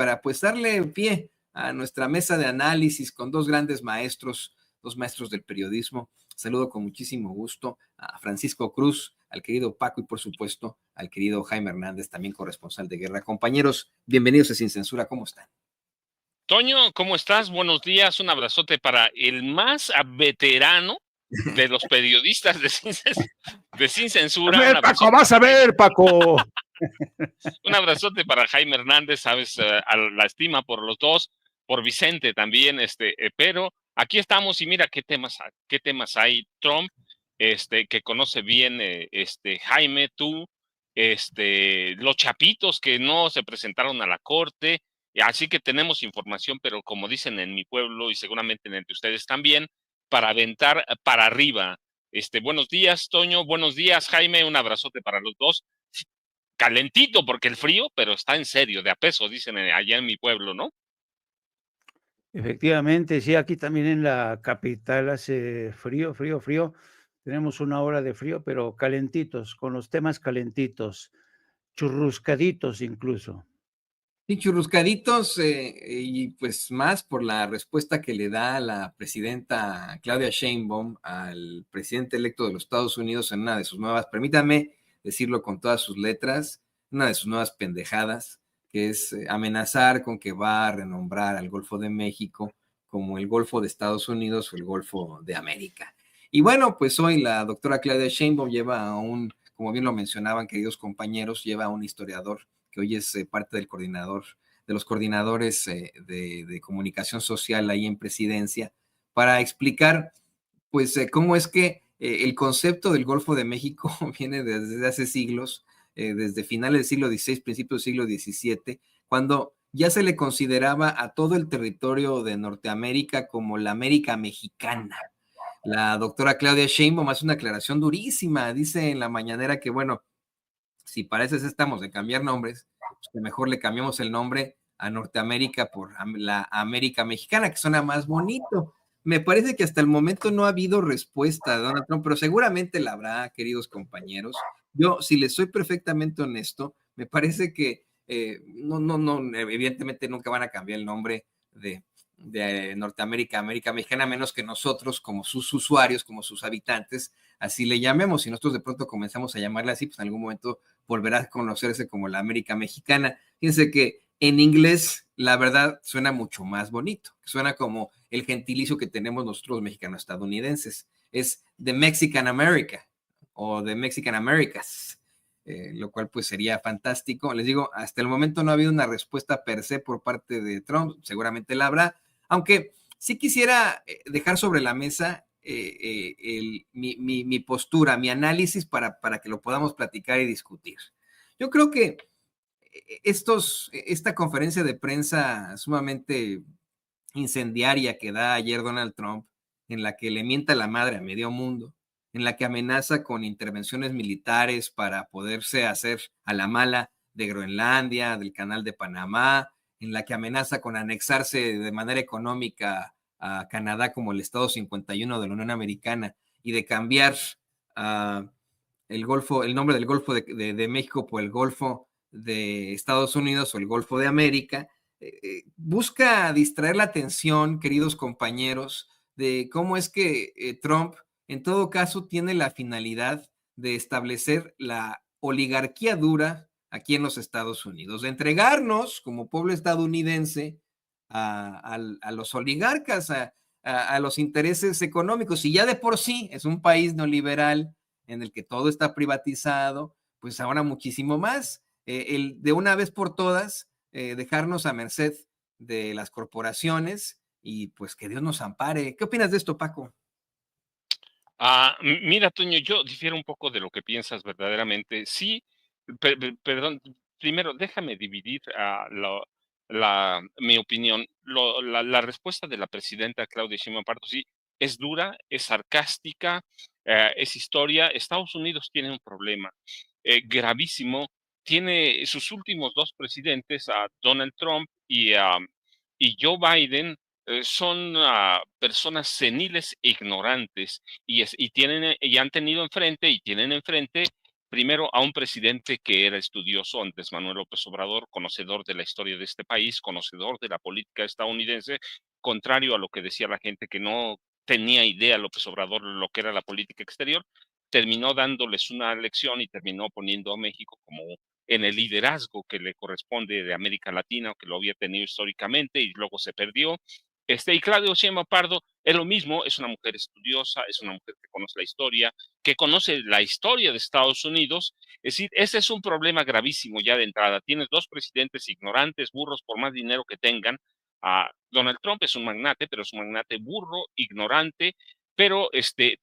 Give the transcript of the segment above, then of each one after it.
para pues darle pie a nuestra mesa de análisis con dos grandes maestros, dos maestros del periodismo. Saludo con muchísimo gusto a Francisco Cruz, al querido Paco y por supuesto al querido Jaime Hernández, también corresponsal de guerra. Compañeros, bienvenidos a Sin Censura, ¿cómo están? Toño, ¿cómo estás? Buenos días, un abrazote para el más veterano de los periodistas de Sin Censura. A ver, Paco, vas a ver, Paco. Un abrazote para Jaime Hernández, sabes, a la estima por los dos, por Vicente también, pero aquí estamos y mira qué temas hay. Trump, que conoce bien, Jaime, tú, los chapitos que no se presentaron a la corte, así que tenemos información, pero como dicen en mi pueblo y seguramente en el de ustedes también, para aventar para arriba. Buenos días, Toño, buenos días, Jaime, un abrazote para los dos. Calentito porque el frío, pero está en serio, de a peso, dicen allá en mi pueblo, ¿no? Efectivamente, sí, aquí también en la capital hace frío. Tenemos una hora de frío, pero calentitos, con los temas calentitos, churruscaditos incluso. Sí, churruscaditos y pues más por la respuesta que le da la presidenta Claudia Sheinbaum al presidente electo de los Estados Unidos en una de sus nuevas, permítame decirlo con todas sus letras, una de sus nuevas pendejadas, que es amenazar con que va a renombrar al Golfo de México como el Golfo de Estados Unidos o el Golfo de América. Y bueno, pues hoy la doctora Claudia Sheinbaum lleva a un, como bien lo mencionaban queridos compañeros, lleva a un historiador que hoy es parte del coordinador, de los coordinadores de comunicación social ahí en Presidencia, para explicar, pues, cómo es que el concepto del Golfo de México viene desde hace siglos, desde finales del siglo XVI, principios del siglo XVII, cuando ya se le consideraba a todo el territorio de Norteamérica como la América mexicana. La doctora Claudia Sheinbaum hace una aclaración durísima, dice en la mañanera que, bueno, si para eso estamos de cambiar nombres, pues que mejor le cambiamos el nombre a Norteamérica por la América Mexicana, que suena más bonito. Me parece que hasta el momento no ha habido respuesta de Donald Trump, pero seguramente la habrá, queridos compañeros. Yo, si les soy perfectamente honesto, me parece que no, evidentemente nunca van a cambiar el nombre de Norteamérica, América Mexicana, a menos que nosotros, como sus usuarios, como sus habitantes, así le llamemos. Si nosotros de pronto comenzamos a llamarle así, pues en algún momento volverá a conocerse como la América Mexicana. Fíjense que en inglés, la verdad, suena mucho más bonito. Suena como el gentilicio que tenemos nosotros mexicanos estadounidenses. Es The Mexican America o The Mexican Americas. Lo cual pues sería fantástico. Les digo, hasta el momento no ha habido una respuesta per se por parte de Trump, seguramente la habrá, aunque sí quisiera dejar sobre la mesa mi postura, mi análisis para que lo podamos platicar y discutir. Yo creo que esta conferencia de prensa sumamente incendiaria que da ayer Donald Trump, en la que le mienta la madre a medio mundo, en la que amenaza con intervenciones militares para poderse hacer a la mala de Groenlandia, del Canal de Panamá, en la que amenaza con anexarse de manera económica a Canadá como el Estado 51 de la Unión Americana y de cambiar el nombre del Golfo de México por el Golfo de Estados Unidos o el Golfo de América. Busca distraer la atención, queridos compañeros, de cómo es que Trump, en todo caso, tiene la finalidad de establecer la oligarquía dura aquí en los Estados Unidos, de entregarnos como pueblo estadounidense a los oligarcas, a los intereses económicos. Y ya de por sí es un país neoliberal en el que todo está privatizado, pues ahora muchísimo más. De una vez por todas, dejarnos a merced de las corporaciones y pues que Dios nos ampare. ¿Qué opinas de esto, Paco? Mira, Toño, yo difiero un poco de lo que piensas verdaderamente. Sí, perdón, primero déjame dividir mi opinión. La respuesta de la presidenta Claudia Sheinbaum Pardo, sí, es dura, es sarcástica, es historia. Estados Unidos tiene un problema gravísimo. Tiene sus últimos dos presidentes, a Donald Trump y Joe Biden, son personas seniles e ignorantes y han tenido enfrente y tienen enfrente primero a un presidente que era estudioso, Andrés Manuel López Obrador, conocedor de la historia de este país, conocedor de la política estadounidense, contrario a lo que decía la gente que no tenía idea López Obrador de lo que era la política exterior, terminó dándoles una lección y terminó poniendo a México como en el liderazgo que le corresponde de América Latina, o que lo había tenido históricamente y luego se perdió. Y Claudia Sheinbaum Pardo es lo mismo, es una mujer estudiosa, es una mujer que conoce la historia, que conoce la historia de Estados Unidos. Es decir, ese es un problema gravísimo ya de entrada. Tienes dos presidentes ignorantes, burros, por más dinero que tengan. Donald Trump es un magnate, pero es un magnate burro, ignorante, pero te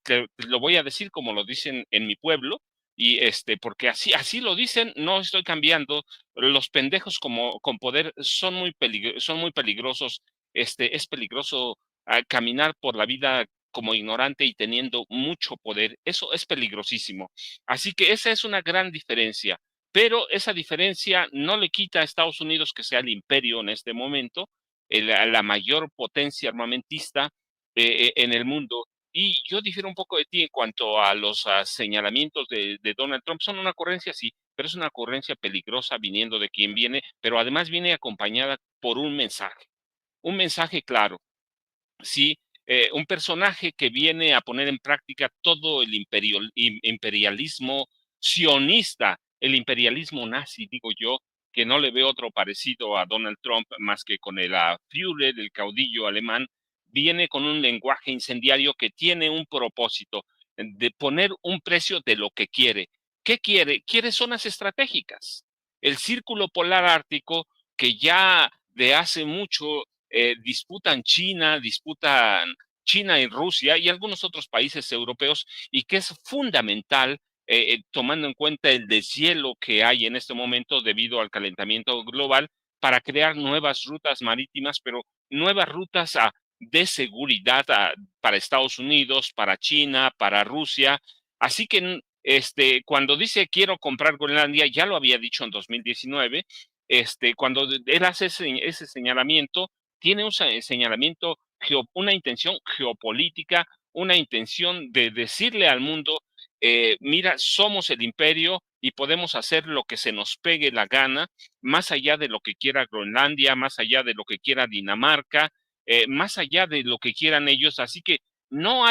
lo voy a decir como lo dicen en mi pueblo, y porque así lo dicen, no estoy cambiando. Los pendejos con poder son muy peligrosos. Es peligroso caminar por la vida como ignorante y teniendo mucho poder. Eso es peligrosísimo. Así que esa es una gran diferencia, pero esa diferencia no le quita a Estados Unidos que sea el imperio en este momento, la mayor potencia armamentista en el mundo. Y yo difiero un poco de ti en cuanto a los señalamientos de Donald Trump. Son una ocurrencia, sí, pero es una ocurrencia peligrosa viniendo de quien viene, pero además viene acompañada por un mensaje claro. Sí, un personaje que viene a poner en práctica todo el imperialismo sionista, el imperialismo nazi, digo yo, que no le veo otro parecido a Donald Trump más que con el Führer, el caudillo alemán. Viene con un lenguaje incendiario que tiene un propósito de poner un precio de lo que quiere. ¿Qué quiere? Quiere zonas estratégicas. El círculo polar ártico, que ya de hace mucho disputan China y Rusia y algunos otros países europeos, y que es fundamental, tomando en cuenta el deshielo que hay en este momento debido al calentamiento global, para crear nuevas rutas marítimas, pero nuevas rutas de seguridad para Estados Unidos, para China, para Rusia. Así que cuando dice quiero comprar Groenlandia, ya lo había dicho en 2019, cuando él hace ese señalamiento, tiene un señalamiento, una intención geopolítica, una intención de decirle al mundo, mira, somos el imperio y podemos hacer lo que se nos pegue la gana, más allá de lo que quiera Groenlandia, más allá de lo que quiera Dinamarca, más allá de lo que quieran ellos. Así que no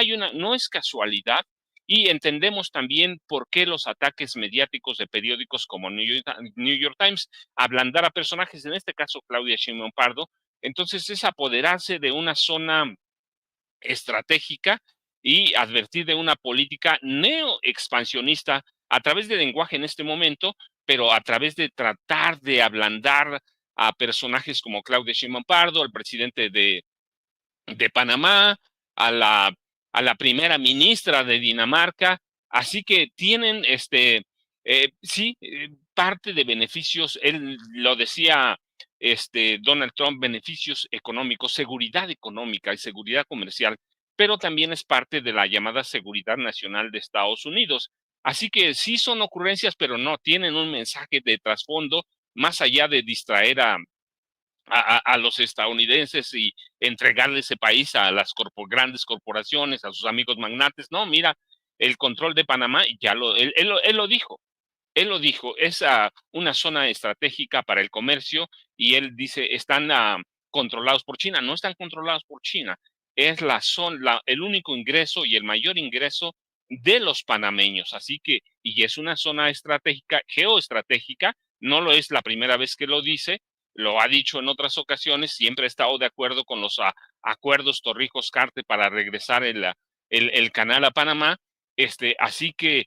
es casualidad. Y entendemos también por qué los ataques mediáticos de periódicos como New York Times, ablandar a personajes, en este caso Claudia Sheinbaum Pardo. Entonces es apoderarse de una zona estratégica y advertir de una política neoexpansionista a través del lenguaje en este momento, pero a través de tratar de ablandar a personajes como Claudia Sheinbaum Pardo, al presidente de Panamá, a la primera ministra de Dinamarca. Así que tienen sí, parte de beneficios. Él lo decía Donald Trump, beneficios económicos, seguridad económica y seguridad comercial, pero también es parte de la llamada seguridad nacional de Estados Unidos. Así que sí son ocurrencias, pero no tienen un mensaje de trasfondo más allá de distraer a los estadounidenses y entregarle ese país a las grandes corporaciones, a sus amigos magnates. No, mira, el control de Panamá, él lo dijo, es una zona estratégica para el comercio, y él dice, están controlados por China. No están controlados por China, es el único ingreso y el mayor ingreso de los panameños. Así que, y es una zona estratégica, geoestratégica, no lo es la primera vez que lo dice, lo ha dicho en otras ocasiones, siempre ha estado de acuerdo con los acuerdos Torrijos-Carter para regresar el canal a Panamá. Así que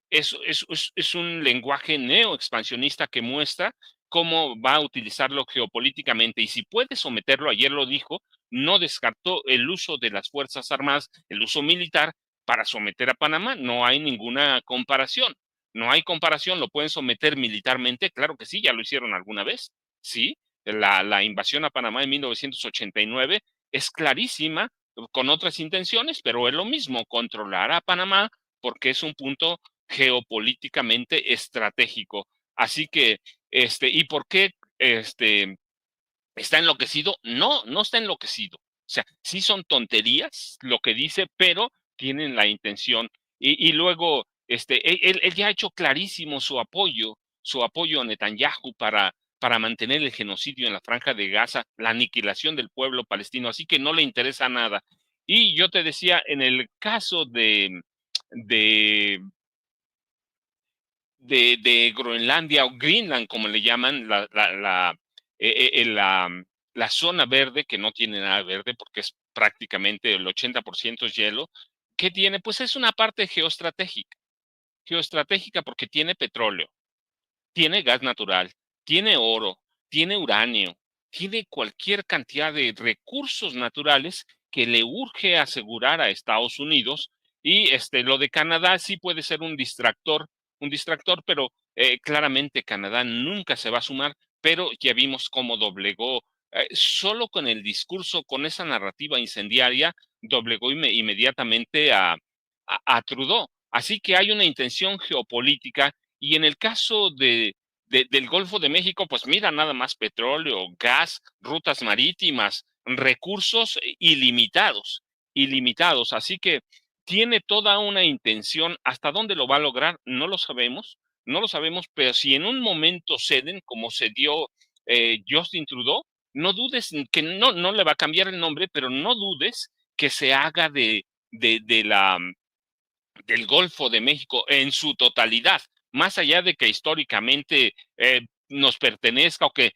es un lenguaje neoexpansionista que muestra cómo va a utilizarlo geopolíticamente, y si puede someterlo, ayer lo dijo, no descartó el uso de las Fuerzas Armadas, el uso militar para someter a Panamá. No hay ninguna comparación. No hay comparación. ¿Lo pueden someter militarmente? Claro que sí, ya lo hicieron alguna vez. Sí, la invasión a Panamá en 1989 es clarísima, con otras intenciones, pero es lo mismo, controlar a Panamá, porque es un punto geopolíticamente estratégico. Así que, ¿y por qué está enloquecido? No, no está enloquecido. O sea, sí son tonterías lo que dice, pero tienen la intención. Y luego Él ya ha hecho clarísimo su apoyo a Netanyahu para mantener el genocidio en la Franja de Gaza, la aniquilación del pueblo palestino, así que no le interesa nada. Y yo te decía, en el caso de, de Groenlandia o Greenland, como le llaman, la zona verde, que no tiene nada verde porque es prácticamente el 80% es hielo, ¿qué tiene? Pues es una parte geoestratégica porque tiene petróleo, tiene gas natural, tiene oro, tiene uranio, tiene cualquier cantidad de recursos naturales que le urge asegurar a Estados Unidos. Y lo de Canadá sí puede ser un distractor, pero claramente Canadá nunca se va a sumar, pero ya vimos cómo doblegó, solo con el discurso, con esa narrativa incendiaria, doblegó inmediatamente a Trudeau. Así que hay una intención geopolítica y en el caso del Golfo de México, pues mira, nada más petróleo, gas, rutas marítimas, recursos ilimitados, ilimitados. Así que tiene toda una intención. ¿Hasta dónde lo va a lograr? No lo sabemos, no lo sabemos, pero si en un momento ceden, como cedió Justin Trudeau, no dudes que no le va a cambiar el nombre, pero no dudes que se haga del Golfo de México en su totalidad, más allá de que históricamente nos pertenezca o que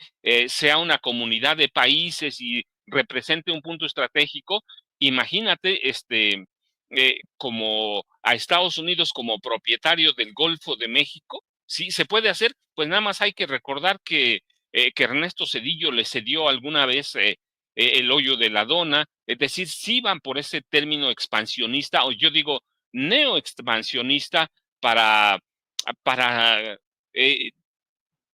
sea una comunidad de países y represente un punto estratégico. Imagínate como a Estados Unidos como propietario del Golfo de México. Sí, se puede hacer, pues nada más hay que recordar que Ernesto Zedillo le cedió alguna vez el hoyo de la dona, es decir, sí van por ese término expansionista, o yo digo neoexpansionista para, para eh,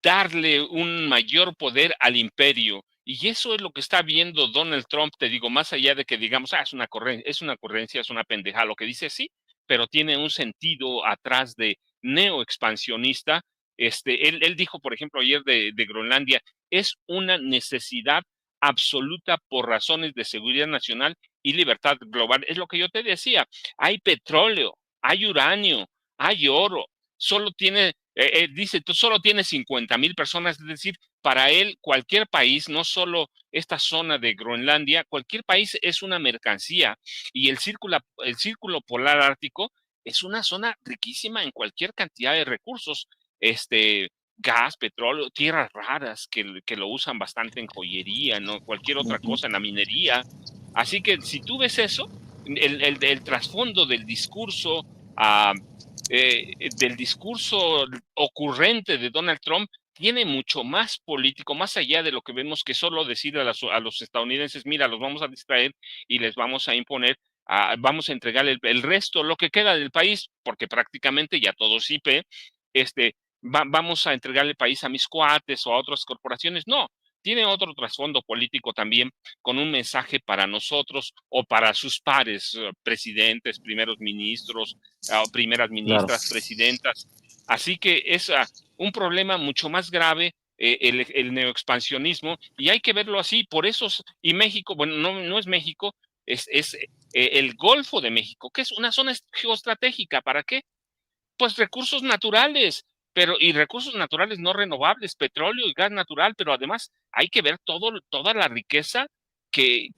darle un mayor poder al imperio. Y eso es lo que está viendo Donald Trump, te digo, más allá de que digamos, es una ocurrencia, es una pendeja, lo que dice sí, pero tiene un sentido atrás de neoexpansionista. Él dijo, por ejemplo, ayer de Groenlandia, es una necesidad absoluta por razones de seguridad nacional y libertad global. Es lo que yo te decía, hay petróleo, hay uranio, hay oro, solo tiene dice, tú solo tienes 50,000 personas, es decir, para él cualquier país, no solo esta zona de Groenlandia, cualquier país es una mercancía y el círculo polar ártico es una zona riquísima en cualquier cantidad de recursos, gas, petróleo, tierras raras que lo usan bastante en joyería, ¿no? Cualquier otra cosa, en la minería. Así que si tú ves eso, el trasfondo del discurso ocurrente de Donald Trump tiene mucho más político, más allá de lo que vemos que solo decir a los estadounidenses, mira, los vamos a distraer y les vamos a imponer, vamos a entregar el resto, lo que queda del país, porque prácticamente ya todo es IP, vamos a entregar el país a mis cuates o a otras corporaciones. No, tiene otro trasfondo político también con un mensaje para nosotros o para sus pares, presidentes, primeros ministros, primeras ministras, claro, presidentas. Así que es un problema mucho más grave el neoexpansionismo y hay que verlo así. Por eso, y México, bueno, no es México, es el Golfo de México, que es una zona geoestratégica. ¿Para qué? Pues recursos naturales, y recursos naturales no renovables, petróleo y gas natural, pero además hay que ver toda la riqueza que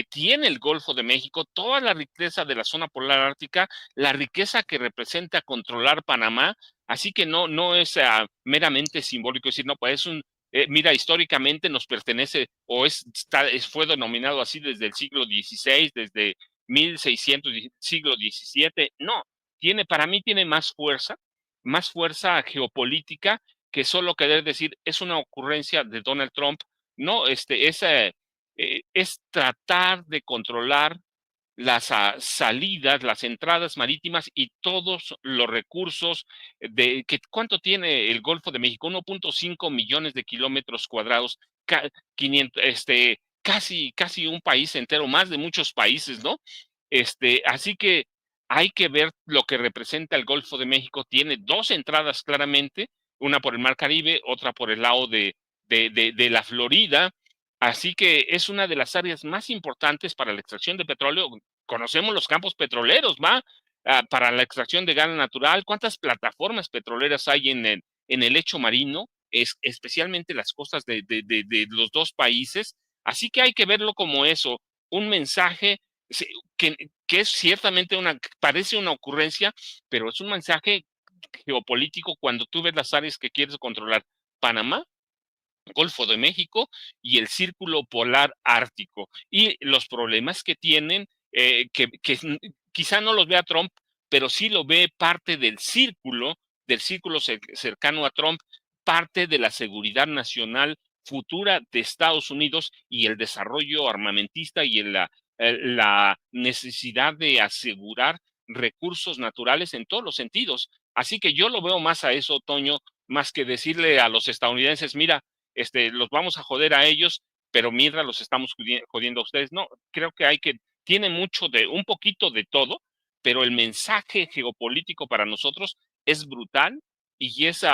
tiene el Golfo de México, toda la riqueza de la zona polar ártica, la riqueza que representa controlar Panamá, así que no es meramente simbólico decir, no, pues mira, históricamente nos pertenece o fue denominado así desde el siglo XVI, desde 1600, siglo XVII, no, para mí tiene más fuerza geopolítica que solo querer decir es una ocurrencia de Donald Trump. No, es tratar de controlar las salidas, las entradas marítimas y todos los recursos ¿cuánto tiene el Golfo de México? 1.5 millones de kilómetros cuadrados, 500, casi un país entero, más de muchos países, ¿no? Así que hay que ver lo que representa el Golfo de México. Tiene dos entradas claramente, una por el Mar Caribe, otra por el lado de la Florida. Así que es una de las áreas más importantes para la extracción de petróleo. Conocemos los campos petroleros, ¿va? para la extracción de gas natural, cuántas plataformas petroleras hay en el lecho marino, especialmente las costas de los dos países. Así que hay que verlo como eso, un mensaje que, que es ciertamente parece una ocurrencia, pero es un mensaje geopolítico cuando tú ves las áreas que quieres controlar. Panamá, Golfo de México y el Círculo Polar Ártico. Y los problemas que tienen, que quizá no los vea Trump, pero sí lo ve parte del círculo cercano a Trump, parte de la seguridad nacional futura de Estados Unidos y el desarrollo armamentista y la necesidad de asegurar recursos naturales en todos los sentidos. Así que yo lo veo más a eso, Toño, más que decirle a los estadounidenses, mira, los vamos a joder a ellos, pero mientras los estamos jodiendo a ustedes. No, creo que tiene un poquito de todo, pero el mensaje geopolítico para nosotros es brutal y es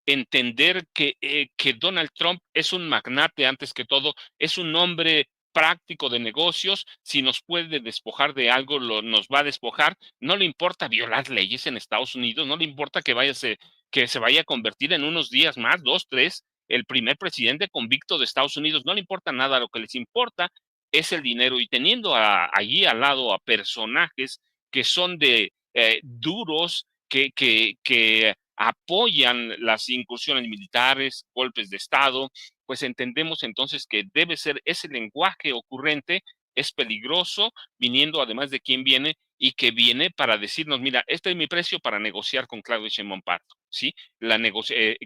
entender que Donald Trump es un magnate antes que todo, es un hombre práctico de negocios. Si nos puede despojar de algo, nos va a despojar. No le importa violar leyes en Estados Unidos, no le importa que se vaya a convertir en unos días más, 2, 3, el primer presidente convicto de Estados Unidos. No le importa nada, lo que les importa es el dinero. Y teniendo allí al lado a personajes que son duros, que apoyan las incursiones militares, golpes de Estado, pues entendemos entonces que debe ser ese lenguaje ocurrente, es peligroso, viniendo además de quién viene, y que viene para decirnos, mira, este es mi precio para negociar con Claudio Sheinbaum Pardo, ¿sí?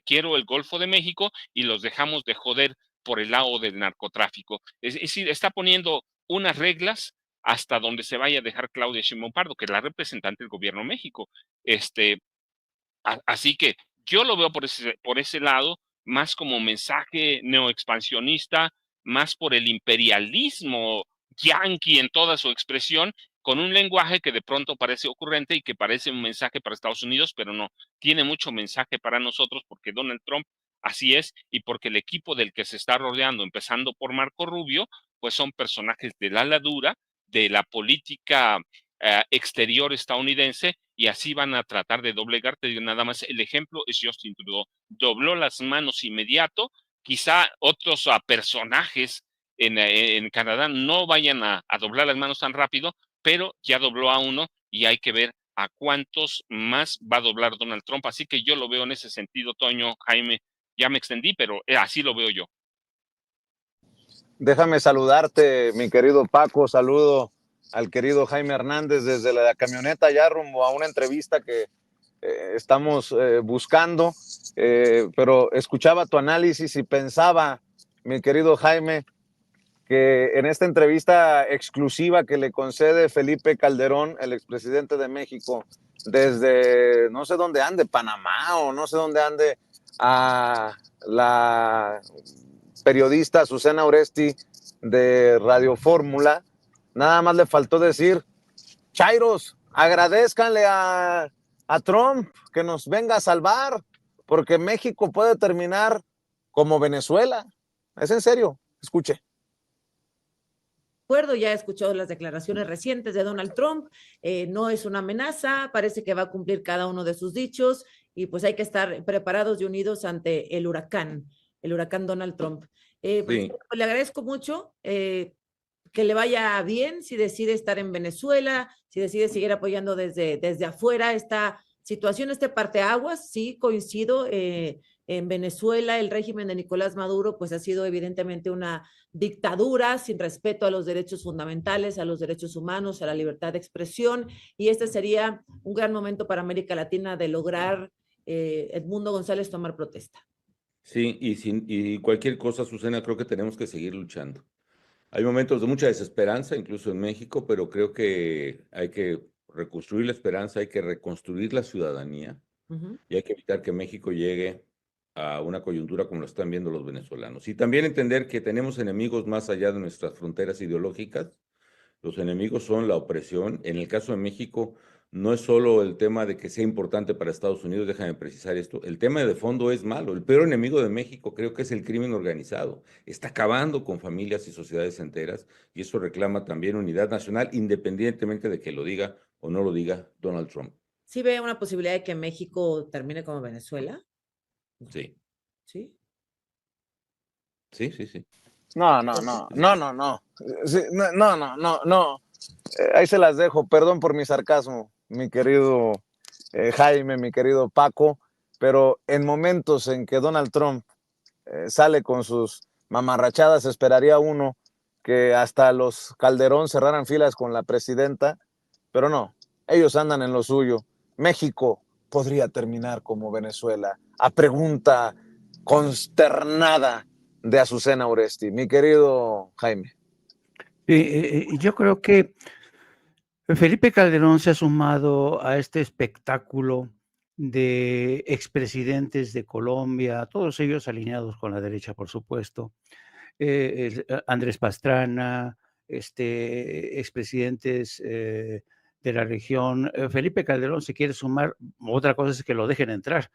Quiero el Golfo de México y los dejamos de joder por el lado del narcotráfico. Es decir, está poniendo unas reglas hasta donde se vaya a dejar Claudia Sheinbaum Pardo, que es la representante del gobierno de México. Así que yo lo veo por ese lado, más como mensaje neoexpansionista, más por el imperialismo yanqui en toda su expresión, con un lenguaje que de pronto parece ocurrente y que parece un mensaje para Estados Unidos, pero no, tiene mucho mensaje para nosotros porque Donald Trump así es y porque el equipo del que se está rodeando, empezando por Marco Rubio, pues son personajes de la ladura, de la política exterior estadounidense, y así van a tratar de doblegarte. Nada más el ejemplo es Justin Trudeau, dobló las manos inmediato. Quizá otros personajes en Canadá no vayan a doblar las manos tan rápido, pero ya dobló a uno y hay que ver a cuántos más va a doblar Donald Trump. Así que yo lo veo en ese sentido, Toño, Jaime, ya me extendí, pero así lo veo yo. Déjame saludarte, mi querido Paco, saludo al querido Jaime Hernández desde la camioneta ya rumbo a una entrevista que estamos buscando, pero escuchaba tu análisis y pensaba, mi querido Jaime, que en esta entrevista exclusiva que le concede Felipe Calderón, el expresidente de México, desde no sé dónde ande, Panamá o no sé dónde ande, a la periodista Susana Oresti de Radio Fórmula, nada más le faltó decir, Chairos, agradezcanle a Trump que nos venga a salvar, porque México puede terminar como Venezuela. Es en serio, escuche. Ya he escuchado las declaraciones recientes de Donald Trump, no es una amenaza, parece que va a cumplir cada uno de sus dichos y pues hay que estar preparados y unidos ante el huracán Donald Trump. Pues, le agradezco mucho, que le vaya bien si decide estar en Venezuela, si decide seguir apoyando desde afuera esta situación, este parteaguas. Sí, coincido, en Venezuela el régimen de Nicolás Maduro pues ha sido evidentemente una dictadura sin respeto a los derechos fundamentales, a los derechos humanos, a la libertad de expresión, y este sería un gran momento para América Latina de lograr, Edmundo González, tomar protesta. Sí, y cualquier cosa, Susana, creo que tenemos que seguir luchando. Hay momentos de mucha desesperanza, incluso en México, pero creo que hay que reconstruir la esperanza, hay que reconstruir la ciudadanía y hay que evitar que México llegue a una coyuntura como lo están viendo los venezolanos. Y también entender que tenemos enemigos más allá de nuestras fronteras ideológicas. Los enemigos son la opresión. En el caso de México, no es solo el tema de que sea importante para Estados Unidos, déjame precisar esto, el tema de fondo es malo. El peor enemigo de México creo que es el crimen organizado. Está acabando con familias y sociedades enteras y eso reclama también unidad nacional, independientemente de que lo diga o no lo diga Donald Trump. ¿Sí ve una posibilidad de que México termine como Venezuela? Sí, ¿Sí? sí, sí, sí. No. Sí, no. Ahí se las dejo. Perdón por mi sarcasmo, mi querido Jaime, mi querido Paco, pero en momentos en que Donald Trump sale con sus mamarrachadas, esperaría uno que hasta los Calderón cerraran filas con la presidenta, pero no, ellos andan en lo suyo. México podría terminar como Venezuela, a pregunta consternada de Azucena Oresti. Mi querido Jaime. Yo creo que Felipe Calderón se ha sumado a este espectáculo de expresidentes de Colombia, todos ellos alineados con la derecha, por supuesto. Andrés Pastrana, expresidentes de la región. Felipe Calderón se quiere sumar, otra cosa es que lo dejen entrar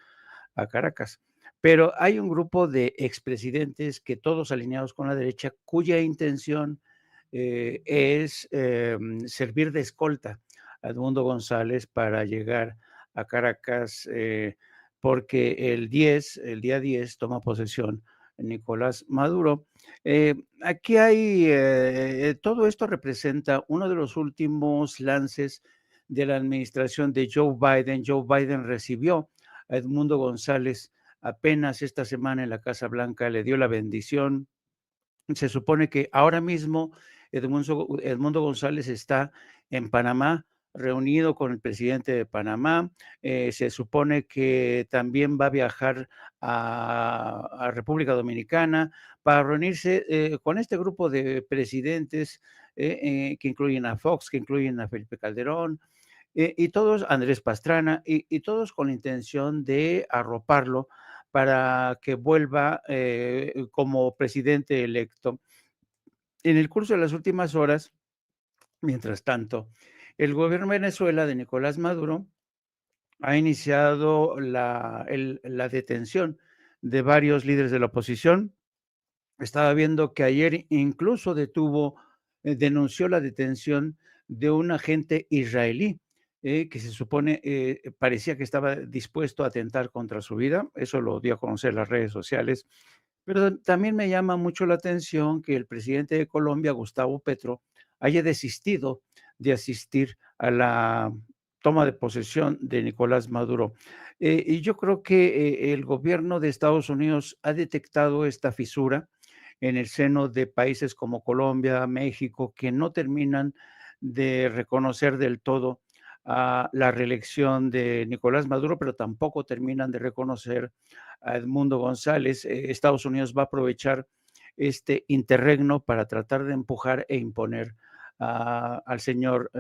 a Caracas. Pero hay un grupo de expresidentes que todos alineados con la derecha, cuya intención es servir de escolta a Edmundo González para llegar a Caracas, porque el día 10 toma posesión Nicolás Maduro. Aquí hay, todo esto representa uno de los últimos lances de la administración de Joe Biden. Joe Biden recibió a Edmundo González apenas esta semana en la Casa Blanca, le dio la bendición. Se supone que ahora mismo Edmundo González está en Panamá, reunido con el presidente de Panamá. Se supone que también va a viajar a República Dominicana para reunirse con este grupo de presidentes que incluyen a Fox, que incluyen a Felipe Calderón, y todos, Andrés Pastrana, y todos con la intención de arroparlo para que vuelva como presidente electo. En el curso de las últimas horas, mientras tanto, el gobierno de Venezuela de Nicolás Maduro ha iniciado la detención de varios líderes de la oposición. Estaba viendo que ayer incluso denunció la detención de un agente israelí que se supone parecía que estaba dispuesto a atentar contra su vida. Eso lo dio a conocer las redes sociales. Pero también me llama mucho la atención que el presidente de Colombia, Gustavo Petro, haya desistido de asistir a la toma de posesión de Nicolás Maduro. Y yo creo que el gobierno de Estados Unidos ha detectado esta fisura en el seno de países como Colombia, México, que no terminan de reconocer del todo la reelección de Nicolás Maduro, pero tampoco terminan de reconocer a Edmundo González. Estados Unidos va a aprovechar este interregno para tratar de empujar e imponer al señor,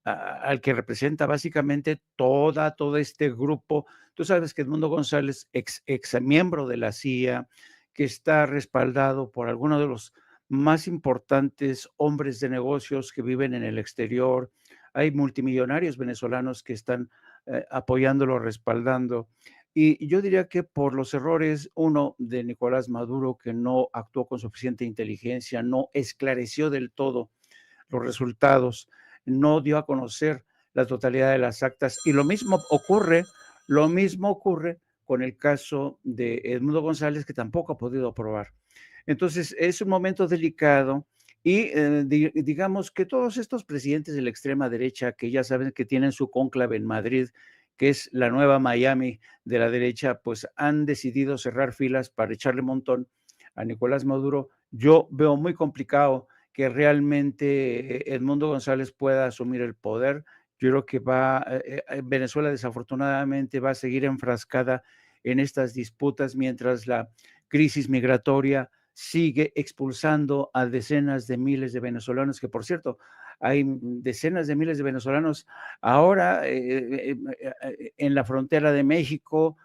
al que representa básicamente todo este grupo. Tú sabes que Edmundo González, ex miembro de la CIA, que está respaldado por algunos de los más importantes hombres de negocios que viven en el exterior. Hay multimillonarios venezolanos que están apoyándolo, respaldando. Y yo diría que por los errores, uno, de Nicolás Maduro, que no actuó con suficiente inteligencia, no esclareció del todo los resultados, no dio a conocer la totalidad de las actas. Y lo mismo ocurre con el caso de Edmundo González, que tampoco ha podido probar. Entonces, es un momento delicado y digamos que todos estos presidentes de la extrema derecha, que ya saben que tienen su cónclave en Madrid, que es la nueva Miami de la derecha, pues han decidido cerrar filas para echarle montón a Nicolás Maduro. Yo veo muy complicado que realmente Edmundo González pueda asumir el poder. Yo creo que Venezuela desafortunadamente va a seguir enfrascada en estas disputas mientras la crisis migratoria sigue expulsando a decenas de miles de venezolanos, que por cierto, hay decenas de miles de venezolanos ahora en la frontera de México,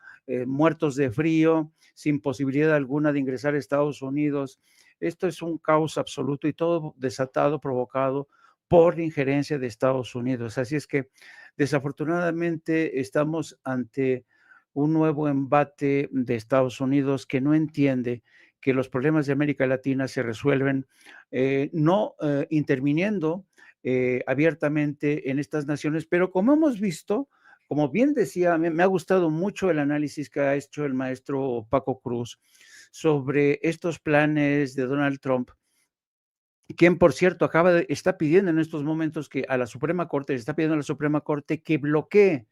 muertos de frío, sin posibilidad alguna de ingresar a Estados Unidos. Esto es un caos absoluto y todo desatado, provocado por la injerencia de Estados Unidos. Así es que desafortunadamente estamos ante un nuevo embate de Estados Unidos que no entiende que los problemas de América Latina se resuelven no interviniendo abiertamente en estas naciones, pero como hemos visto, como bien decía, me ha gustado mucho el análisis que ha hecho el maestro Paco Cruz sobre estos planes de Donald Trump, quien, por cierto, está pidiendo en estos momentos que a la Suprema Corte, está pidiendo a la Suprema Corte que bloquee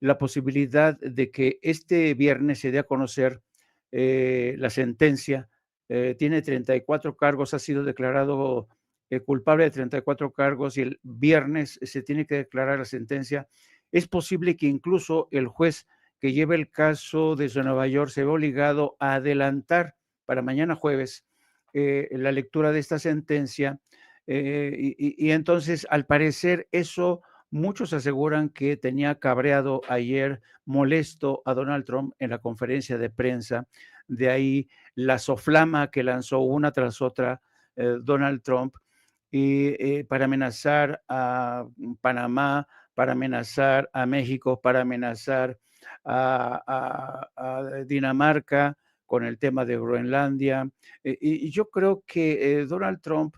la posibilidad de que este viernes se dé a conocer la sentencia. Tiene 34 cargos, ha sido declarado culpable de 34 cargos y el viernes se tiene que declarar la sentencia. Es posible que incluso el juez que lleve el caso desde Nueva York se vea obligado a adelantar para mañana jueves la lectura de esta sentencia. Y entonces, al parecer, eso muchos aseguran que tenía cabreado ayer, molesto a Donald Trump en la conferencia de prensa. De ahí la soflama que lanzó una tras otra Donald Trump y para amenazar a Panamá, para amenazar a México, para amenazar a Dinamarca con el tema de Groenlandia. Y yo creo que Donald Trump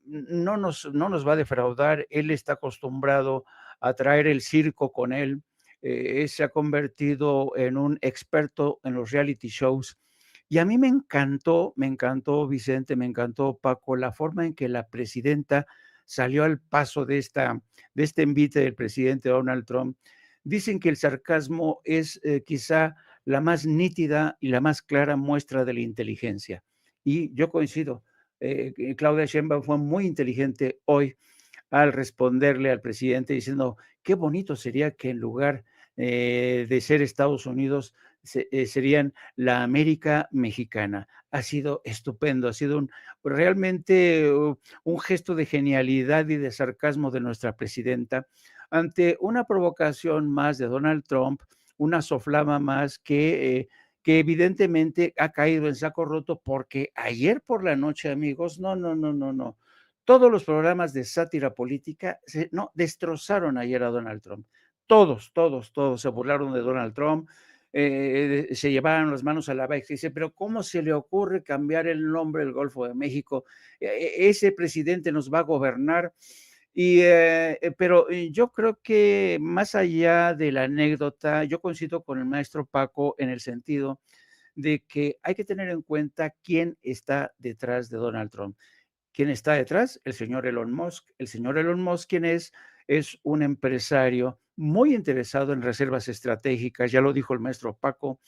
no nos va a defraudar. Él está acostumbrado a traer el circo con él. Se ha convertido en un experto en los reality shows. Y a mí me encantó, Vicente, me encantó, Paco, la forma en que la presidenta salió al paso de este envite del presidente Donald Trump. Dicen que el sarcasmo es quizá la más nítida y la más clara muestra de la inteligencia. Y yo coincido, Claudia Sheinbaum fue muy inteligente hoy al responderle al presidente diciendo, qué bonito sería que en lugar de ser Estados Unidos, serían la América mexicana. Ha sido estupendo, ha sido realmente un gesto de genialidad y de sarcasmo de nuestra presidenta ante una provocación más de Donald Trump, una soflama más que evidentemente ha caído en saco roto porque ayer por la noche, amigos, no. Todos los programas de sátira política destrozaron ayer a Donald Trump. Todos se burlaron de Donald Trump, se llevaron las manos a la boca y dice, pero ¿cómo se le ocurre cambiar el nombre del Golfo de México? Ese presidente nos va a gobernar. Pero yo creo que más allá de la anécdota, yo coincido con el maestro Paco en el sentido de que hay que tener en cuenta quién está detrás de Donald Trump. ¿Quién está detrás? El señor Elon Musk. El señor Elon Musk, ¿quién es? Es un empresario muy interesado en reservas estratégicas, ya lo dijo el maestro Paco.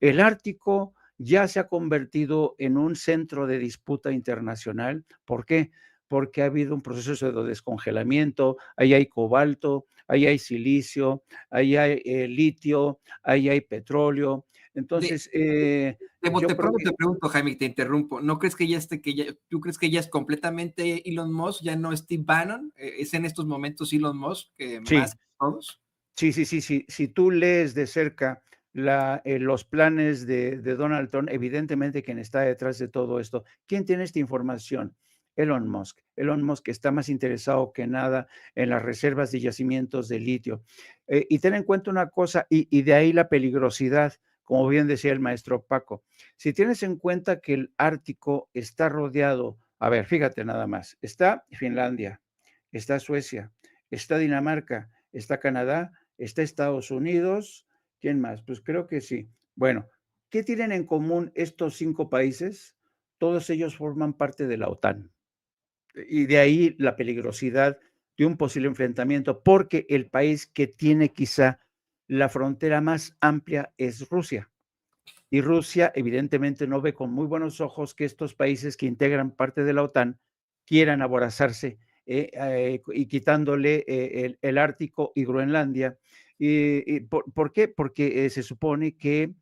El Ártico ya se ha convertido en un centro de disputa internacional. ¿Por qué? Porque ha habido un proceso de descongelamiento, ahí hay cobalto, ahí hay silicio, ahí hay litio, ahí hay petróleo. Entonces, te pregunto, Jaime, te interrumpo. ¿No crees que tú crees que ya es completamente Elon Musk, ya no Steve Bannon? ¿Es en estos momentos Elon Musk sí, más que todos? Sí. Si tú lees de cerca los planes de Donald Trump, evidentemente quien está detrás de todo esto, ¿quién tiene esta información? Elon Musk. Elon Musk está más interesado que nada en las reservas de yacimientos de litio. Y ten en cuenta una cosa, y de ahí la peligrosidad, como bien decía el maestro Paco. Si tienes en cuenta que el Ártico está rodeado, a ver, fíjate nada más, está Finlandia, está Suecia, está Dinamarca, está Canadá, está Estados Unidos, ¿quién más? Pues creo que sí. Bueno, ¿qué tienen en común estos 5 países? Todos ellos forman parte de la OTAN. Y de ahí la peligrosidad de un posible enfrentamiento, porque el país que tiene quizá la frontera más amplia es Rusia. Y Rusia evidentemente no ve con muy buenos ojos que estos países que integran parte de la OTAN quieran aborazarse y quitándole el Ártico y Groenlandia. ¿Por qué? Porque se supone que,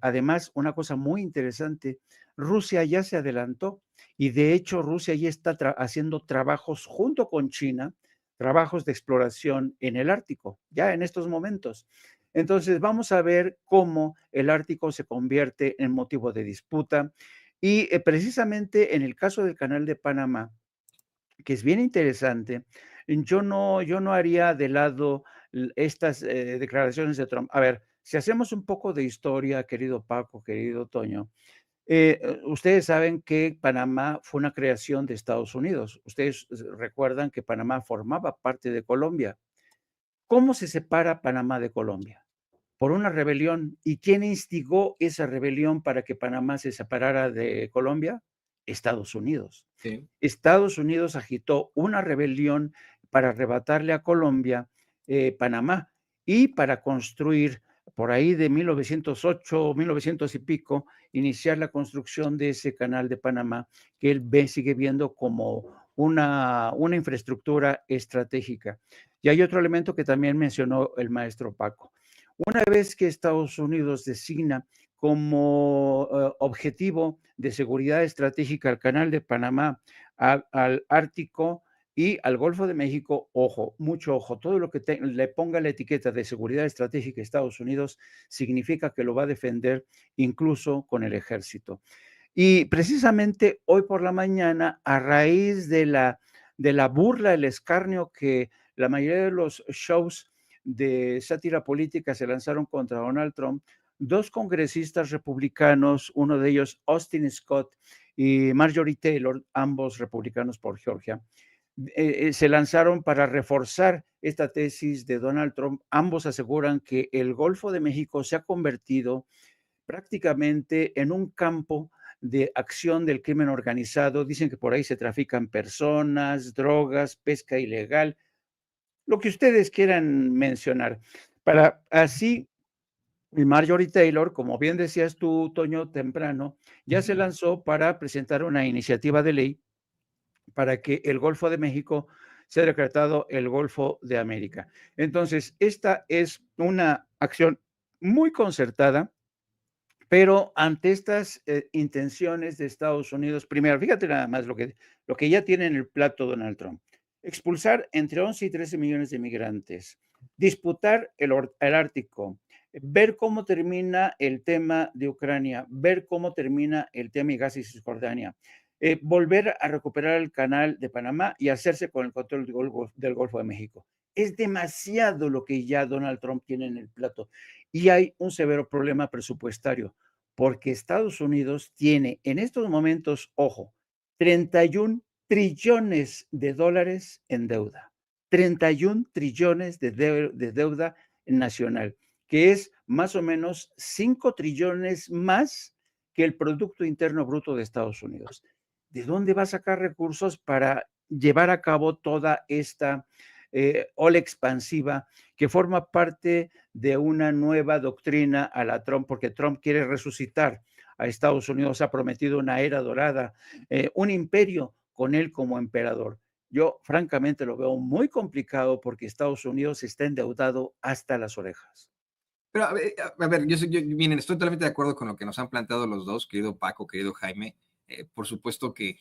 además, una cosa muy interesante, Rusia ya se adelantó y de hecho Rusia ya está haciendo trabajos junto con China, trabajos de exploración en el Ártico, ya en estos momentos. Entonces, vamos a ver cómo el Ártico se convierte en motivo de disputa y precisamente en el caso del Canal de Panamá, que es bien interesante, yo no haría de lado estas declaraciones de Trump. A ver, si hacemos un poco de historia, querido Paco, querido Toño, Ustedes saben que Panamá fue una creación de Estados Unidos. Ustedes recuerdan que Panamá formaba parte de Colombia. ¿Cómo se separa Panamá de Colombia? Por una rebelión. ¿Y quién instigó esa rebelión para que Panamá se separara de Colombia? Estados Unidos. Sí. Estados Unidos agitó una rebelión para arrebatarle a Colombia Panamá y para construir por ahí de 1908, 1900 y pico, iniciar la construcción de ese canal de Panamá que él sigue viendo como una infraestructura estratégica. Y hay otro elemento que también mencionó el maestro Paco. Una vez que Estados Unidos designa como objetivo de seguridad estratégica al Canal de Panamá, al Ártico y al Golfo de México, ojo, mucho ojo, todo lo que le ponga la etiqueta de seguridad estratégica a Estados Unidos significa que lo va a defender incluso con el ejército. Y precisamente hoy por la mañana, a raíz de la burla, el escarnio que la mayoría de los shows de sátira política se lanzaron contra Donald Trump, dos congresistas republicanos, uno de ellos Austin Scott y Marjorie Taylor, ambos republicanos por Georgia, se lanzaron para reforzar esta tesis de Donald Trump. Ambos aseguran que el Golfo de México se ha convertido prácticamente en un campo de acción del crimen organizado. Dicen que por ahí se trafican personas, drogas, pesca ilegal, lo que ustedes quieran mencionar. Para así, Marjorie Taylor, como bien decías tú, Toño, temprano, ya se lanzó para presentar una iniciativa de ley para que el Golfo de México sea decretado el Golfo de América. Entonces, esta es una acción muy concertada, pero ante estas intenciones de Estados Unidos, primero, fíjate nada más lo que ya tiene en el plato Donald Trump. Expulsar entre 11 y 13 millones de migrantes, disputar el Ártico, ver cómo termina el tema de Ucrania, ver cómo termina el tema de Gaza y Cisjordania, volver a recuperar el canal de Panamá y hacerse con el control del Golfo de México. Es demasiado lo que ya Donald Trump tiene en el plato. Y hay un severo problema presupuestario, porque Estados Unidos tiene en estos momentos, ojo, 31 trillones de dólares en deuda. 31 trillones de deuda nacional, que es más o menos 5 trillones más que el Producto Interno Bruto de Estados Unidos. ¿De dónde va a sacar recursos para llevar a cabo toda esta ola expansiva que forma parte de una nueva doctrina a la Trump, porque Trump quiere resucitar a Estados Unidos, ha prometido una era dorada, un imperio con él como emperador? Yo francamente lo veo muy complicado porque Estados Unidos está endeudado hasta las orejas. Pero a ver, miren, estoy totalmente de acuerdo con lo que nos han planteado los dos, querido Paco, querido Jaime. Por supuesto que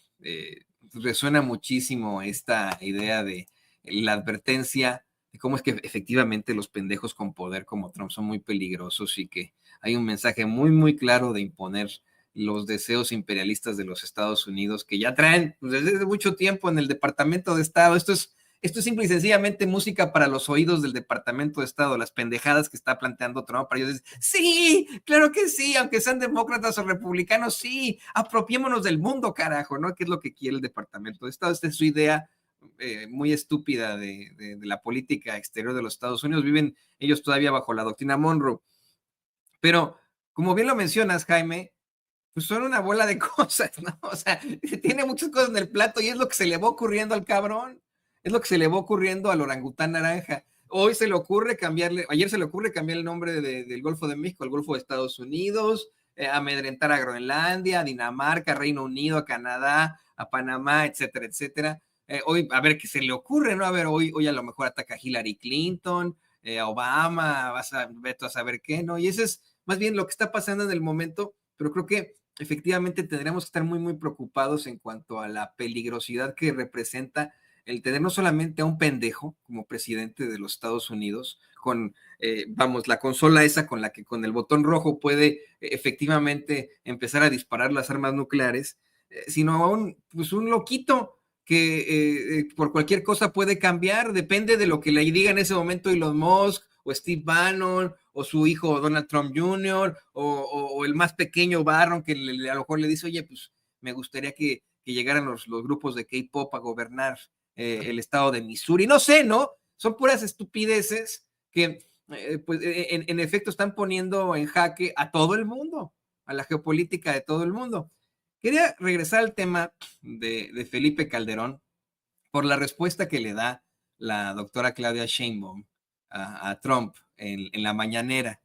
resuena muchísimo esta idea de la advertencia de cómo es que efectivamente los pendejos con poder como Trump son muy peligrosos y que hay un mensaje muy, muy claro de imponer los deseos imperialistas de los Estados Unidos que ya traen desde mucho tiempo en el Departamento de Estado. Esto es simple y sencillamente música para los oídos del Departamento de Estado, las pendejadas que está planteando Trump para ellos. Sí, claro que sí, aunque sean demócratas o republicanos, sí, apropiémonos del mundo, carajo, ¿no? ¿Qué es lo que quiere el Departamento de Estado? Esta es su idea muy estúpida de la política exterior de los Estados Unidos. Viven ellos todavía bajo la doctrina Monroe. Pero, como bien lo mencionas, Jaime, pues son una bola de cosas, ¿no? O sea, tiene muchas cosas en el plato y es lo que se le va ocurriendo al cabrón. Es lo que se le va ocurriendo al orangután naranja. Hoy se le ocurre ayer se le ocurre cambiar el nombre del Golfo de México al Golfo de Estados Unidos, amedrentar a Groenlandia, a Dinamarca, a Reino Unido, a Canadá, a Panamá, etcétera, etcétera. Hoy, a ver qué se le ocurre, ¿no? A ver, hoy a lo mejor ataca a Hillary Clinton, a Obama, vete a saber qué, ¿no? Y eso es más bien lo que está pasando en el momento, pero creo que efectivamente tendremos que estar muy, muy preocupados en cuanto a la peligrosidad que representa el tener no solamente a un pendejo como presidente de los Estados Unidos, con, la consola esa con la que con el botón rojo puede efectivamente empezar a disparar las armas nucleares, sino a un loquito que por cualquier cosa puede cambiar, depende de lo que le diga en ese momento Elon Musk, o Steve Bannon, o su hijo Donald Trump Jr., o el más pequeño Barron, que a lo mejor le dice, oye, pues me gustaría que llegaran los grupos de K-pop a gobernar el estado de Missouri. No sé, ¿no? Son puras estupideces que, pues, en efecto, están poniendo en jaque a todo el mundo, a la geopolítica de todo el mundo. Quería regresar al tema de Felipe Calderón por la respuesta que le da la doctora Claudia Sheinbaum a Trump en la mañanera.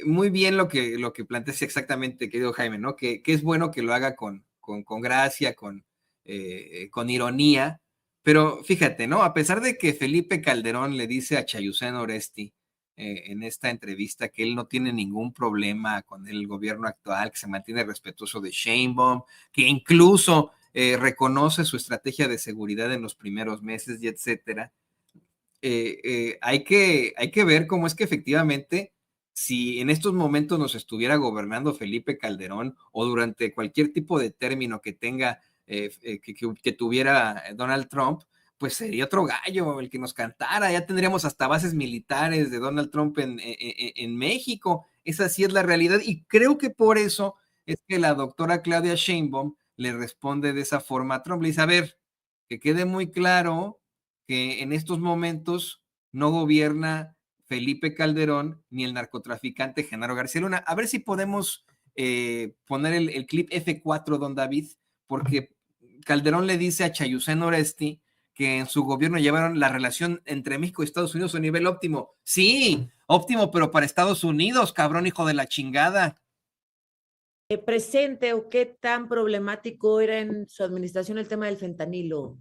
Muy bien lo que planteas exactamente, querido Jaime, ¿no? Que es bueno que lo haga con gracia, con ironía, pero fíjate, ¿no? A pesar de que Felipe Calderón le dice a Chayusén Oresti en esta entrevista que él no tiene ningún problema con el gobierno actual, que se mantiene respetuoso de Sheinbaum, que incluso reconoce su estrategia de seguridad en los primeros meses y etcétera, hay que ver cómo es que efectivamente, si en estos momentos nos estuviera gobernando Felipe Calderón o durante cualquier tipo de término que tenga, que tuviera Donald Trump, pues sería otro gallo el que nos cantara. Ya tendríamos hasta bases militares de Donald Trump en México. Esa sí es la realidad. Y creo que por eso es que la doctora Claudia Sheinbaum le responde de esa forma a Trump. Le dice, a ver, que quede muy claro que en estos momentos no gobierna Felipe Calderón ni el narcotraficante Genaro García Luna. A ver si podemos poner el clip F4, don David, porque Calderón le dice a Chayusén Oresti que en su gobierno llevaron la relación entre México y Estados Unidos a un nivel óptimo. Sí, óptimo, pero para Estados Unidos, cabrón, hijo de la chingada. Presente o qué tan problemático era en su administración el tema del fentanilo,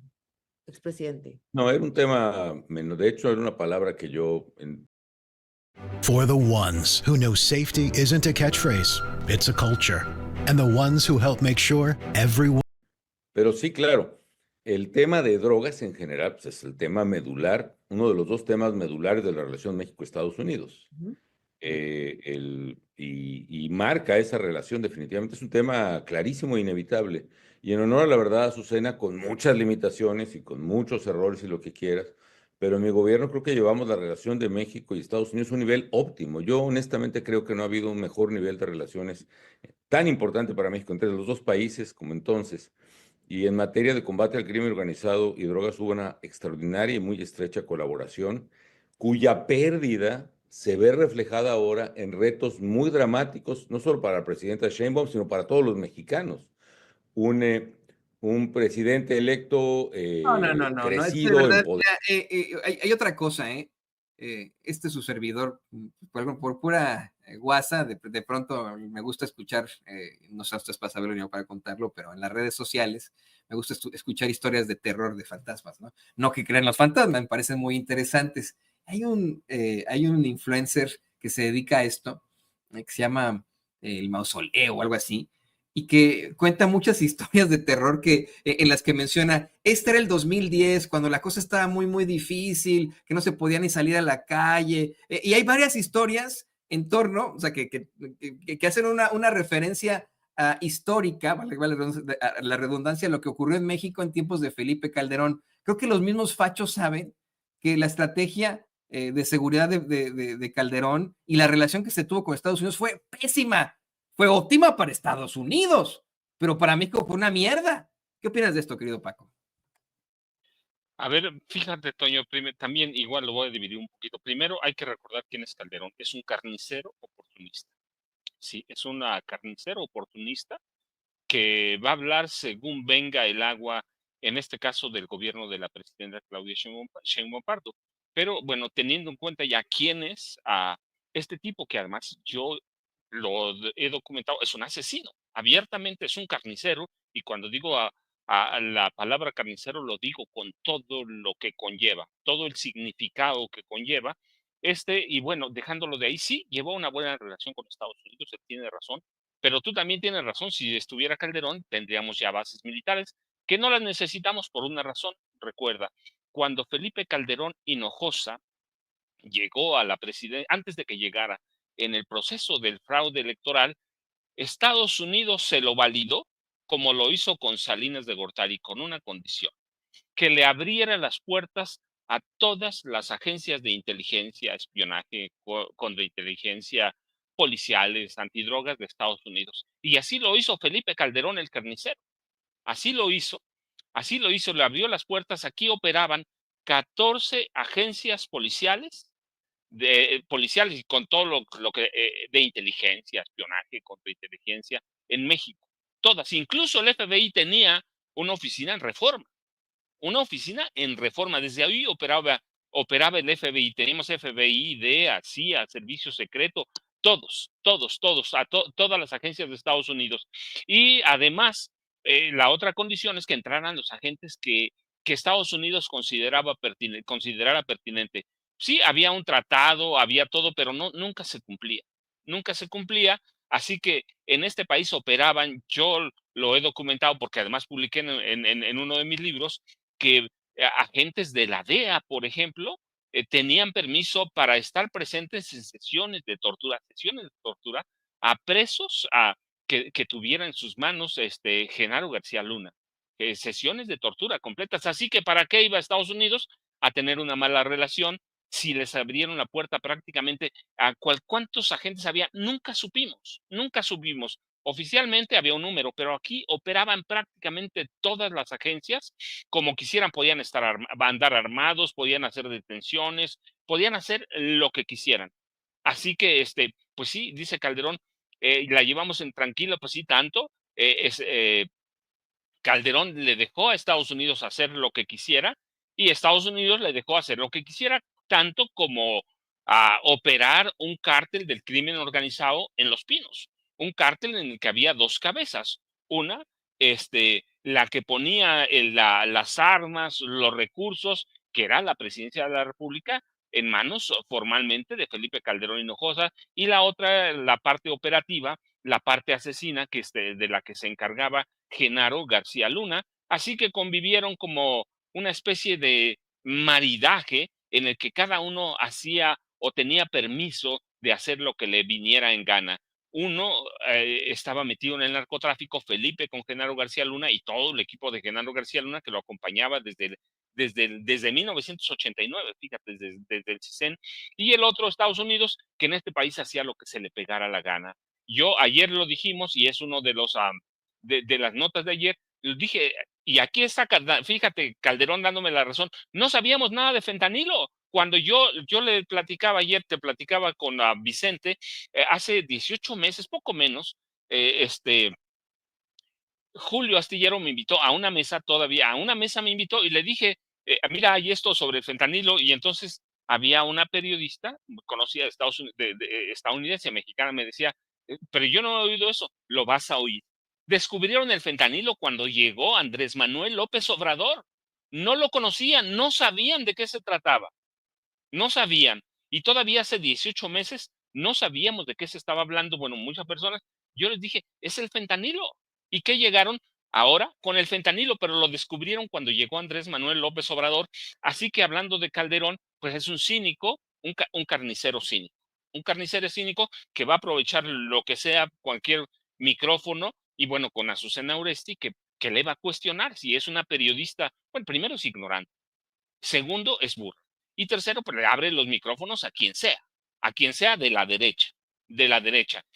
expresidente. No, era un tema menos. De hecho, era una palabra que yo... For the ones who know safety isn't a catchphrase, it's a culture. And the ones who help make sure everyone... Pero sí, claro, el tema de drogas en general pues es el tema medular, uno de los dos temas medulares de la relación México-Estados Unidos. Ujú. Y marca esa relación definitivamente. Es un tema clarísimo e inevitable. Y en honor a la verdad, Azucena, con muchas limitaciones y con muchos errores y lo que quieras, pero en mi gobierno creo que llevamos la relación de México y Estados Unidos a un nivel óptimo. Yo honestamente creo que no ha habido un mejor nivel de relaciones tan importante para México entre los dos países como entonces. Y en materia de combate al crimen organizado y drogas hubo una extraordinaria y muy estrecha colaboración, cuya pérdida se ve reflejada ahora en retos muy dramáticos, no solo para la presidenta Sheinbaum, sino para todos los mexicanos. Un presidente electo No, crecido, de verdad, empoderado. hay otra cosa, este su servidor, por pura guasa, de pronto me gusta escuchar, no sé, ustedes para saberlo ni para contarlo, pero en las redes sociales me gusta escuchar historias de terror de fantasmas, ¿no? No que crean los fantasmas, me parecen muy interesantes. Hay un influencer que se dedica a esto, que se llama El Mausoleo o algo así, y que cuenta muchas historias de terror en las que menciona, este era el 2010, cuando la cosa estaba muy, muy difícil, que no se podía ni salir a la calle, y hay varias historias en torno, o sea, que hacen una referencia histórica, vale la redundancia, lo que ocurrió en México en tiempos de Felipe Calderón. Creo que los mismos fachos saben que la estrategia de seguridad de Calderón y la relación que se tuvo con Estados Unidos fue pésima. Fue óptima para Estados Unidos, pero para México fue una mierda. ¿Qué opinas de esto, querido Paco? A ver, fíjate, Toño, también igual lo voy a dividir un poquito. Primero hay que recordar quién es Calderón. Es un carnicero oportunista. Sí, es un carnicero oportunista que va a hablar según venga el agua, en este caso del gobierno de la presidenta Claudia Sheinbaum Pardo. Pero bueno, teniendo en cuenta ya quién es este tipo, que además yo lo he documentado, es un asesino, abiertamente es un carnicero, y cuando digo a la palabra carnicero lo digo con todo lo que conlleva, todo el significado que conlleva. Y bueno, dejándolo de ahí, sí, llevó una buena relación con Estados Unidos, él tiene razón, pero tú también tienes razón, si estuviera Calderón tendríamos ya bases militares, que no las necesitamos por una razón. Recuerda, cuando Felipe Calderón Hinojosa llegó a la presidencia, antes de que llegara en el proceso del fraude electoral, Estados Unidos se lo validó como lo hizo con Salinas de Gortari, con una condición: que le abriera las puertas a todas las agencias de inteligencia, espionaje, contrainteligencia, policiales, antidrogas de Estados Unidos. Y así lo hizo Felipe Calderón el Carnicero. Así lo hizo. Así lo hizo, le abrió las puertas. Aquí operaban 14 agencias policiales, policiales y con todo lo que de inteligencia, espionaje, contrainteligencia en México. Todas, incluso el FBI tenía una oficina en Reforma. Una oficina en Reforma. Desde ahí operaba el FBI. Teníamos FBI, DEA, CIA, Servicio Secreto, todos, todas las agencias de Estados Unidos. Y además, la otra condición es que entraran los agentes que Estados Unidos considerara pertinente. Sí, había un tratado, había todo, pero nunca se cumplía. Nunca se cumplía. Así que en este país operaban, yo lo he documentado porque además publiqué en uno de mis libros, que agentes de la DEA, por ejemplo, tenían permiso para estar presentes en sesiones de tortura a presos que tuviera en sus manos Genaro García Luna. Sesiones de tortura completas. Así que ¿para qué iba a Estados Unidos? A tener una mala relación. Si les abrieron la puerta prácticamente a cuántos agentes había, nunca supimos. Oficialmente había un número, pero aquí operaban prácticamente todas las agencias como quisieran. Podían andar armados, podían hacer detenciones, podían hacer lo que quisieran. Así que, pues sí, dice Calderón, la llevamos en tranquilo, pues sí, tanto. Calderón le dejó a Estados Unidos hacer lo que quisiera y Estados Unidos le dejó hacer lo que quisiera, tanto como operar un cártel del crimen organizado en Los Pinos, un cártel en el que había dos cabezas, una, la que ponía las armas, los recursos, que era la presidencia de la República, en manos formalmente de Felipe Calderón Hinojosa, y la otra, la parte operativa, la parte asesina, de la que se encargaba Genaro García Luna. Así que convivieron como una especie de maridaje en el que cada uno hacía o tenía permiso de hacer lo que le viniera en gana. Uno estaba metido en el narcotráfico, Felipe con Genaro García Luna y todo el equipo de Genaro García Luna que lo acompañaba desde 1989, fíjate, desde el CISEN, y el otro, Estados Unidos, que en este país hacía lo que se le pegara la gana. Yo ayer lo dijimos y es uno de los de las notas de ayer, dije, y aquí está, fíjate, Calderón dándome la razón, no sabíamos nada de fentanilo. Cuando yo le platicaba ayer, te platicaba con Vicente, hace 18 meses, poco menos, Julio Astillero me invitó a una mesa me invitó y le dije, mira, hay esto sobre el fentanilo, y entonces había una periodista conocida de estadounidense, mexicana, me decía, pero yo no he oído eso, lo vas a oír. Descubrieron el fentanilo cuando llegó Andrés Manuel López Obrador. No lo conocían, no sabían de qué se trataba. No sabían. Y todavía hace 18 meses no sabíamos de qué se estaba hablando. Bueno, muchas personas, yo les dije, es el fentanilo. ¿Y qué llegaron? Ahora con el fentanilo, pero lo descubrieron cuando llegó Andrés Manuel López Obrador. Así que hablando de Calderón, pues es un cínico, un carnicero cínico. Un carnicero cínico que va a aprovechar lo que sea, cualquier micrófono, y bueno, con Azucena Oresti, que le va a cuestionar si es una periodista. Bueno, primero es ignorante, segundo es burro, y tercero, pues le abre los micrófonos a quien sea de la derecha,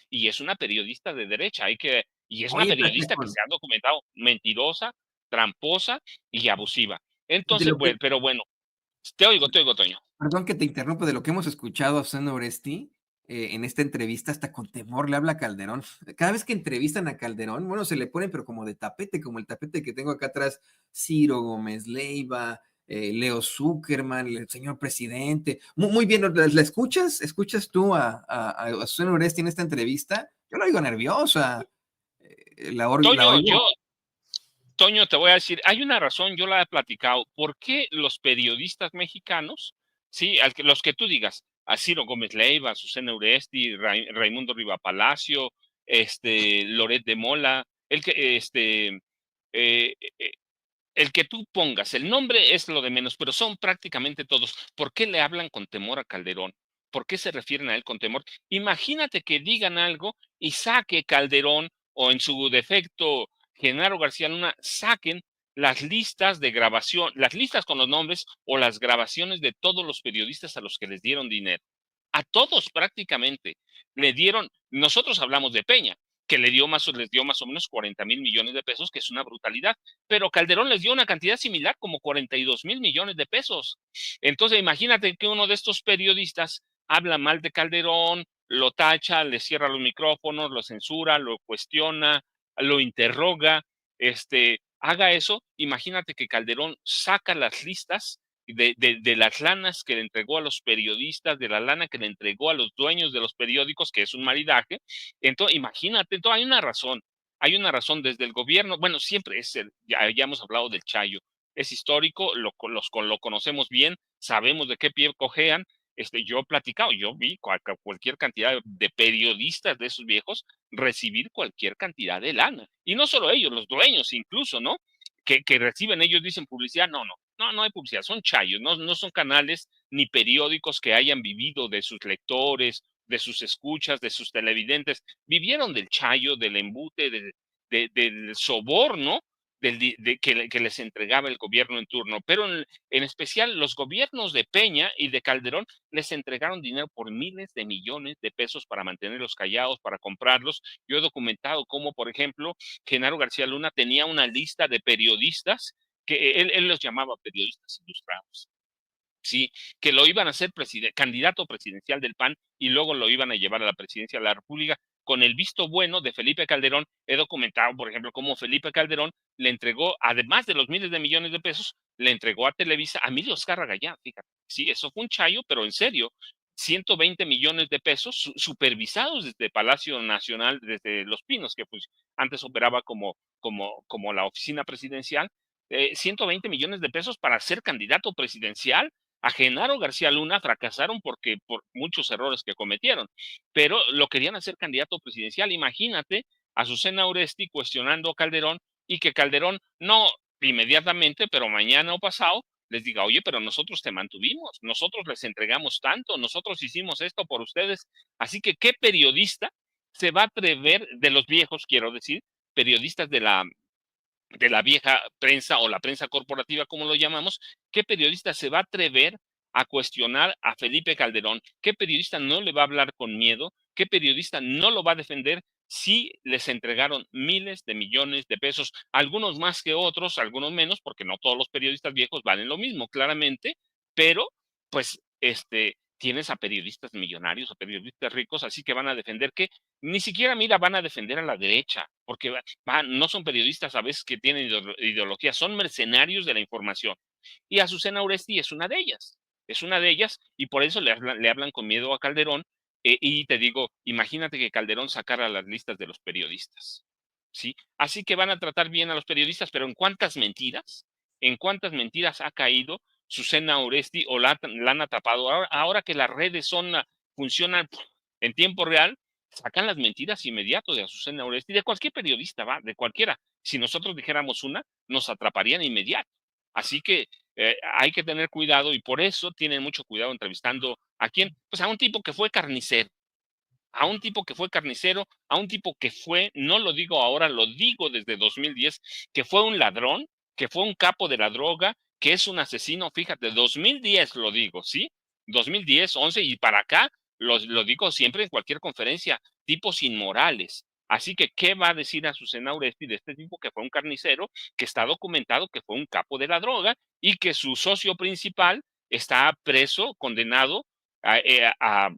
y es una periodista de derecha, y es una Oye, periodista que se ha documentado mentirosa, tramposa y abusiva. de Entonces, lo que, pero bueno, te oigo, Toño. perdón que te interrumpa, de lo que hemos escuchado a Susana Oresti en esta entrevista, hasta con temor le habla a Calderón. Cada vez que entrevistan a Calderón, bueno, se le ponen, pero como de tapete, como el tapete que tengo acá atrás, Ciro Gómez Leiva, Leo Zuckerman, el señor presidente. Muy bien, ¿la escuchas? ¿Escuchas tú a Susana Oresti en esta entrevista? Yo la oigo nerviosa. La oigo. Toño, te voy a decir, hay una razón, yo la he platicado. ¿Por qué los periodistas mexicanos, sí, los que tú digas, a Ciro Gómez Leiva, Susana Uresti, Raimundo Riva Palacio, Loret de Mola, eh, el que tú pongas, el nombre es lo de menos, pero son prácticamente todos. ¿Por qué le hablan con temor a Calderón? ¿Por qué se refieren a él con temor? Imagínate que digan algo y saque Calderón, o en su defecto Genaro García Luna, saquen las listas de grabación, las listas con los nombres o las grabaciones de todos los periodistas a los que les dieron dinero. A todos prácticamente le dieron, nosotros hablamos de Peña, que les dio más o menos 40,000 millones de pesos, que es una brutalidad, pero Calderón les dio una cantidad similar, como 42,000 millones de pesos. Entonces imagínate que uno de estos periodistas habla mal de Calderón, lo tacha, le cierra los micrófonos, lo censura, lo cuestiona, lo interroga, haga eso. Imagínate que Calderón saca las listas de las lanas que le entregó a los periodistas, de la lana que le entregó a los dueños de los periódicos, que es un maridaje. Entonces, imagínate, entonces hay una razón desde el gobierno. Bueno, siempre ya hemos hablado del Chayo, es histórico, lo conocemos bien, sabemos de qué pie cojean. Yo he platicado, yo vi cualquier cantidad de periodistas de esos viejos recibir cualquier cantidad de lana. Y no solo ellos, los dueños incluso, ¿no? Que reciben, ellos dicen publicidad. No hay publicidad, son chayos, no son canales ni periódicos que hayan vivido de sus lectores, de sus escuchas, de sus televidentes. Vivieron del chayo, del embute, del soborno que les entregaba el gobierno en turno. Pero en especial los gobiernos de Peña y de Calderón les entregaron dinero por miles de millones de pesos para mantenerlos callados, para comprarlos. Yo he documentado cómo, por ejemplo, Genaro García Luna tenía una lista de periodistas que él los llamaba periodistas ilustrados, ¿sí? Que lo iban a hacer candidato presidencial del PAN y luego lo iban a llevar a la presidencia de la República. Con el visto bueno de Felipe Calderón, he documentado, por ejemplo, cómo Felipe Calderón le entregó, además de los miles de millones de pesos, le entregó a Televisa a Emilio Azcárraga ya, fíjate. Sí, eso fue un chayo, pero en serio, 120 millones de pesos supervisados desde Palacio Nacional, desde Los Pinos, que pues antes operaba como la oficina presidencial. 120 millones de pesos para ser candidato presidencial. A Genaro García Luna fracasaron por muchos errores que cometieron, pero lo querían hacer candidato presidencial. Imagínate a Susana Oresti cuestionando a Calderón y que Calderón no inmediatamente, pero mañana o pasado, les diga, oye, pero nosotros te mantuvimos, nosotros les entregamos tanto, nosotros hicimos esto por ustedes. Así que, ¿qué periodista se va a atrever, de los viejos, quiero decir, periodistas de la vieja prensa o la prensa corporativa, como lo llamamos, qué periodista se va a atrever a cuestionar a Felipe Calderón? ¿Qué periodista no le va a hablar con miedo? ¿Qué periodista no lo va a defender si les entregaron miles de millones de pesos? Algunos más que otros, algunos menos, porque no todos los periodistas viejos valen lo mismo, claramente, pero pues tienes a periodistas millonarios, a periodistas ricos, así que van a defender que ni siquiera, mira, van a defender a la derecha, porque no son periodistas a veces que tienen ideología, son mercenarios de la información. Y Azucena Oresti es una de ellas, y por eso le hablan con miedo a Calderón. Y te digo, imagínate que Calderón sacara las listas de los periodistas, ¿sí? Así que van a tratar bien a los periodistas, pero ¿en cuántas mentiras ha caído Susana Oresti o la han tapado? Ahora que las redes funcionan en tiempo real, sacan las mentiras inmediato de Azucena Oresti, de cualquier periodista, de cualquiera. Si nosotros dijéramos una, nos atraparían inmediato. Así que hay que tener cuidado, y por eso tienen mucho cuidado entrevistando a quién, pues a un tipo que fue carnicero, a un tipo que fue, no lo digo ahora, lo digo desde 2010, que fue un ladrón, que fue un capo de la droga, que es un asesino. Fíjate, 2010 lo digo, ¿sí? 2010, 11 y para acá, lo digo siempre en cualquier conferencia, tipos inmorales. Así que, ¿qué va a decir Azucena Oresti de este tipo que fue un carnicero, que está documentado que fue un capo de la droga y que su socio principal está preso, condenado a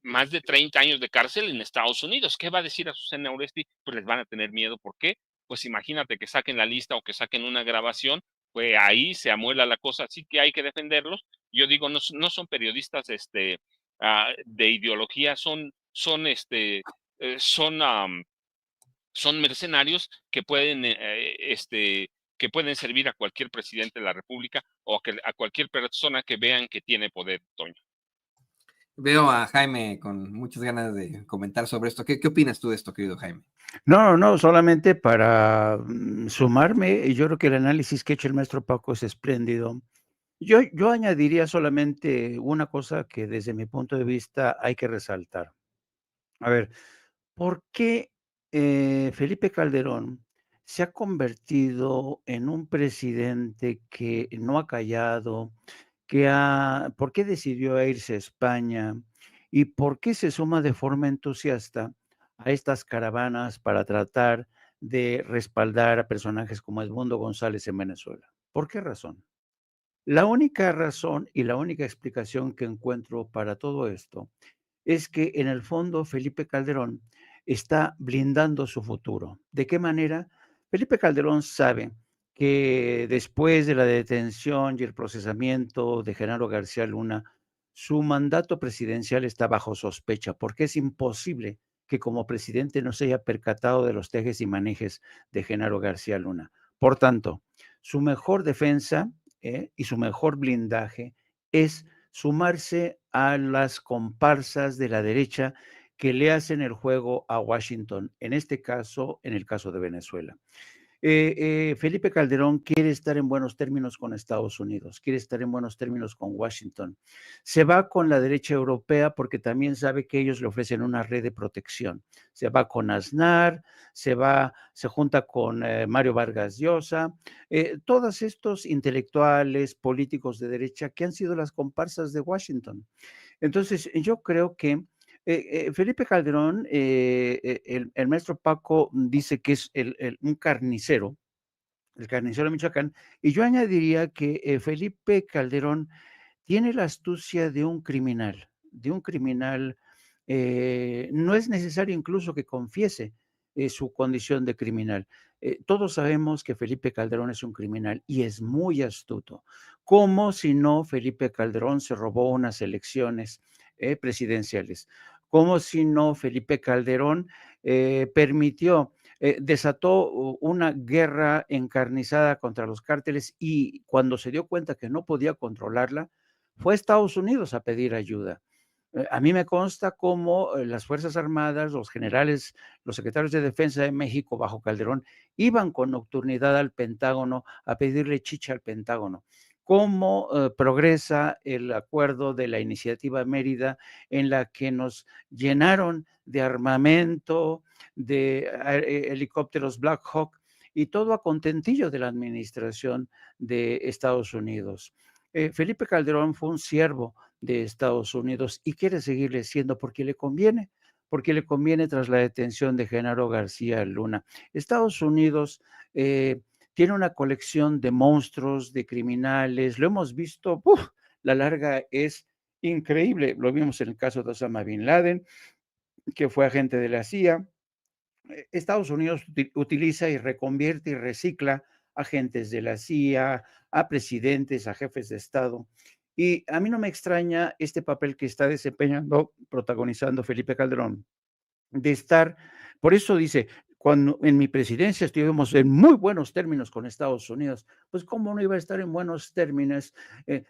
más de 30 años de cárcel en Estados Unidos? ¿Qué va a decir Azucena Oresti? Pues les van a tener miedo. ¿Por qué? Pues imagínate que saquen la lista o que saquen una grabación, pues ahí se amuela la cosa, así que hay que defenderlos. Yo digo, no son periodistas de ideología, son mercenarios que pueden servir a cualquier presidente de la República o a cualquier persona que vean que tiene poder, Toño. Veo a Jaime con muchas ganas de comentar sobre esto. ¿Qué opinas tú de esto, querido Jaime? No, solamente para sumarme, yo creo que el análisis que ha hecho el maestro Paco es espléndido. Yo añadiría solamente una cosa que desde mi punto de vista hay que resaltar. A ver, ¿por qué Felipe Calderón se ha convertido en un presidente que no ha callado, ¿por qué decidió irse a España y por qué se suma de forma entusiasta a estas caravanas para tratar de respaldar a personajes como Edmundo González en Venezuela? ¿Por qué razón? La única razón y la única explicación que encuentro para todo esto es que en el fondo Felipe Calderón está blindando su futuro. ¿De qué manera? Felipe Calderón sabe que después de la detención y el procesamiento de Genaro García Luna, su mandato presidencial está bajo sospecha, porque es imposible que como presidente no se haya percatado de los tejes y manejes de Genaro García Luna. Por tanto, su mejor defensa y su mejor blindaje es sumarse a las comparsas de la derecha que le hacen el juego a Washington, en este caso, en el caso de Venezuela. Felipe Calderón quiere estar en buenos términos con Estados Unidos, quiere estar en buenos términos con Washington. Se va con la derecha europea porque también sabe que ellos le ofrecen una red de protección. Se va con Aznar, se junta con Mario Vargas Llosa, todos estos intelectuales, políticos de derecha que han sido las comparsas de Washington. Entonces, yo creo que Felipe Calderón, el maestro Paco dice que es un carnicero, el carnicero de Michoacán, y yo añadiría que Felipe Calderón tiene la astucia de un criminal, no es necesario incluso que confiese su condición de criminal. Todos sabemos que Felipe Calderón es un criminal y es muy astuto. ¿Cómo si no Felipe Calderón se robó unas elecciones presidenciales? ¿Cómo si no Felipe Calderón desató una guerra encarnizada contra los cárteles y cuando se dio cuenta que no podía controlarla, fue a Estados Unidos a pedir ayuda? A mí me consta cómo las Fuerzas Armadas, los generales, los secretarios de Defensa de México bajo Calderón iban con nocturnidad al Pentágono a pedirle chicha al Pentágono. Cómo progresa el acuerdo de la iniciativa Mérida en la que nos llenaron de armamento, de helicópteros Black Hawk y todo a contentillo de la administración de Estados Unidos. Felipe Calderón fue un siervo de Estados Unidos y quiere seguirle siendo porque le conviene tras la detención de Genaro García Luna. Estados Unidos tiene una colección de monstruos, de criminales, lo hemos visto, la larga es increíble, lo vimos en el caso de Osama Bin Laden, que fue agente de la CIA. Estados Unidos utiliza y reconvierte y recicla agentes de la CIA, a presidentes, a jefes de Estado. Y a mí no me extraña este papel que está protagonizando Felipe Calderón, de estar, por eso dice, cuando en mi presidencia estuvimos en muy buenos términos con Estados Unidos, pues cómo no iba a estar en buenos términos.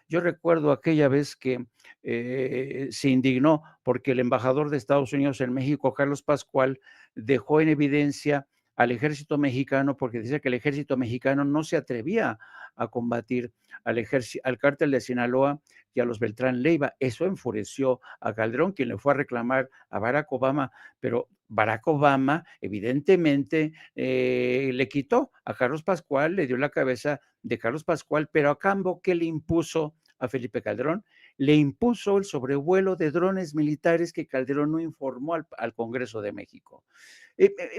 Yo recuerdo aquella vez que se indignó porque el embajador de Estados Unidos en México, Carlos Pascual, dejó en evidencia al ejército mexicano porque decía que el ejército mexicano no se atrevía a combatir al cártel de Sinaloa y a los Beltrán Leiva. Eso enfureció a Calderón, quien le fue a reclamar a Barack Obama, pero Barack Obama evidentemente le quitó a Carlos Pascual, le dio la cabeza de Carlos Pascual, pero a cambio, ¿qué le impuso a Felipe Calderón? Le impuso el sobrevuelo de drones militares que Calderón no informó al Congreso de México.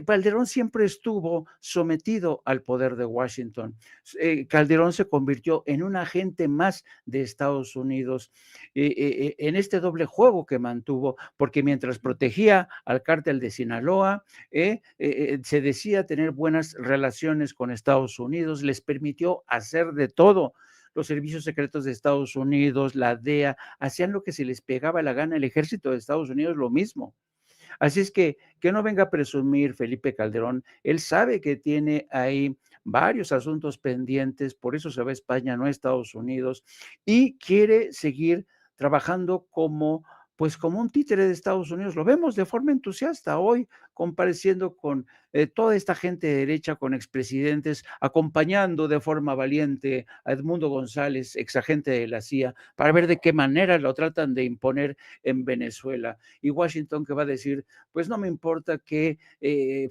Calderón siempre estuvo sometido al poder de Washington. Calderón se convirtió en un agente más de Estados Unidos en este doble juego que mantuvo, porque mientras protegía al cártel de Sinaloa, se decía tener buenas relaciones con Estados Unidos, les permitió hacer de todo. Los servicios secretos de Estados Unidos, la DEA, hacían lo que se les pegaba la gana, el ejército de Estados Unidos lo mismo. Así es que no venga a presumir Felipe Calderón, él sabe que tiene ahí varios asuntos pendientes, por eso se va a España, no a Estados Unidos, y quiere seguir trabajando como pues como un títere de Estados Unidos. Lo vemos de forma entusiasta hoy, compareciendo con toda esta gente de derecha, con expresidentes, acompañando de forma valiente a Edmundo González, exagente de la CIA, para ver de qué manera lo tratan de imponer en Venezuela. Y Washington, que va a decir, pues no me importa que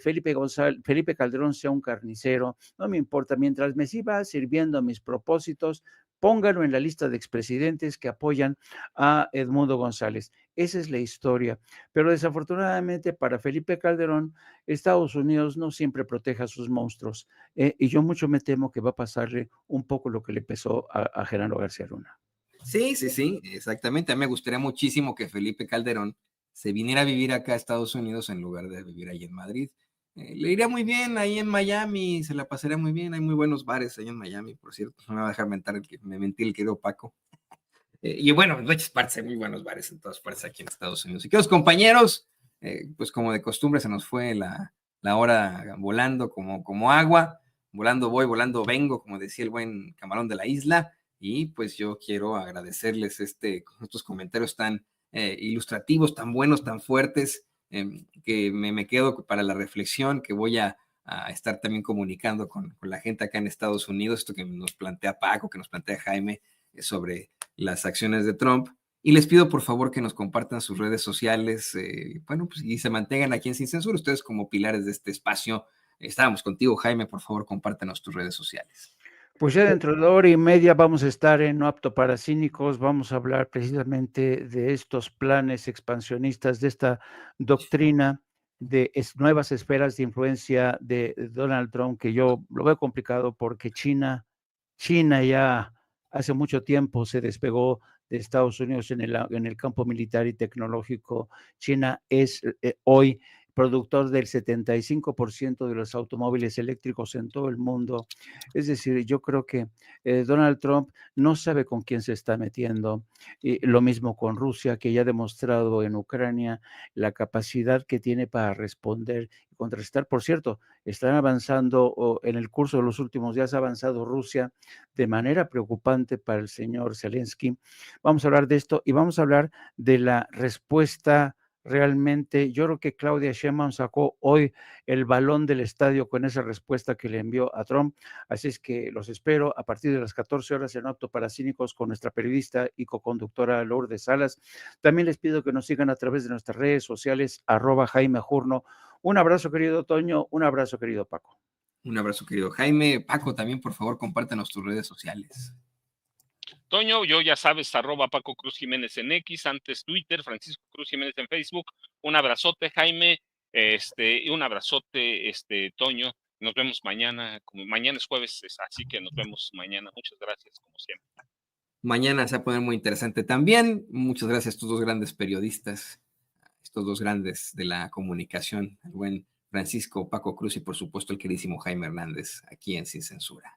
Felipe Calderón sea un carnicero, no me importa, mientras me siga sirviendo a mis propósitos, póngalo en la lista de expresidentes que apoyan a Edmundo González. Esa es la historia. Pero desafortunadamente para Felipe Calderón, Estados Unidos no siempre protege a sus monstruos. Y yo mucho me temo que va a pasarle un poco lo que le pasó a Genaro García Luna. Sí, sí, sí, exactamente. A mí me gustaría muchísimo que Felipe Calderón se viniera a vivir acá a Estados Unidos en lugar de vivir ahí en Madrid. Le iría muy bien ahí en Miami, se la pasaría muy bien. Hay muy buenos bares ahí en Miami, por cierto. No me va a dejar mentir el querido Paco. Y bueno, en muchas partes hay muy buenos bares en todas partes aquí en Estados Unidos. Y queridos compañeros, pues como de costumbre se nos fue la hora volando como agua. Volando voy, volando vengo, como decía el buen camarón de la isla. Y pues yo quiero agradecerles estos comentarios tan ilustrativos, tan buenos, tan fuertes, que me quedo para la reflexión, que voy a estar también comunicando con la gente acá en Estados Unidos, esto que nos plantea Paco, que nos plantea Jaime, sobre las acciones de Trump. Y les pido por favor que nos compartan sus redes sociales, bueno, pues y se mantengan aquí en Sin Censura, ustedes como pilares de este espacio. Estábamos contigo, Jaime, por favor, compártanos tus redes sociales. Pues ya dentro de hora y media vamos a estar en No Apto para Cínicos, vamos a hablar precisamente de estos planes expansionistas, de esta doctrina de nuevas esferas de influencia de Donald Trump, que yo lo veo complicado porque China ya hace mucho tiempo se despegó de Estados Unidos en el campo militar y tecnológico. China es hoy productor del 75% de los automóviles eléctricos en todo el mundo. Es decir, yo creo que Donald Trump no sabe con quién se está metiendo. Lo mismo con Rusia, que ya ha demostrado en Ucrania la capacidad que tiene para responder y contrarrestar. Por cierto, están avanzando, en el curso de los últimos días ha avanzado Rusia de manera preocupante para el señor Zelensky. Vamos a hablar de esto y vamos a hablar de la respuesta. Realmente, yo creo que Claudia Sheinbaum sacó hoy el balón del estadio con esa respuesta que le envió a Trump. Así es que los espero a partir de las 14 horas en Apto para Cínicos con nuestra periodista y coconductora Lourdes Salas. También les pido que nos sigan a través de nuestras redes sociales, @Jaime Jurno. Un abrazo, querido Toño. Un abrazo, querido Paco. Un abrazo, querido Jaime. Paco, también, por favor, compártanos tus redes sociales. Toño, yo ya sabes, @Paco Cruz Jiménez en X, antes Twitter, Francisco Cruz Jiménez en Facebook. Un abrazote, Jaime, y un abrazote, Toño. Nos vemos mañana, como mañana es jueves, así que nos vemos mañana. Muchas gracias, como siempre. Mañana se va a poner muy interesante también. Muchas gracias a estos dos grandes periodistas, estos dos grandes de la comunicación, el buen Francisco Paco Cruz y por supuesto el queridísimo Jaime Hernández, aquí en Sin Censura.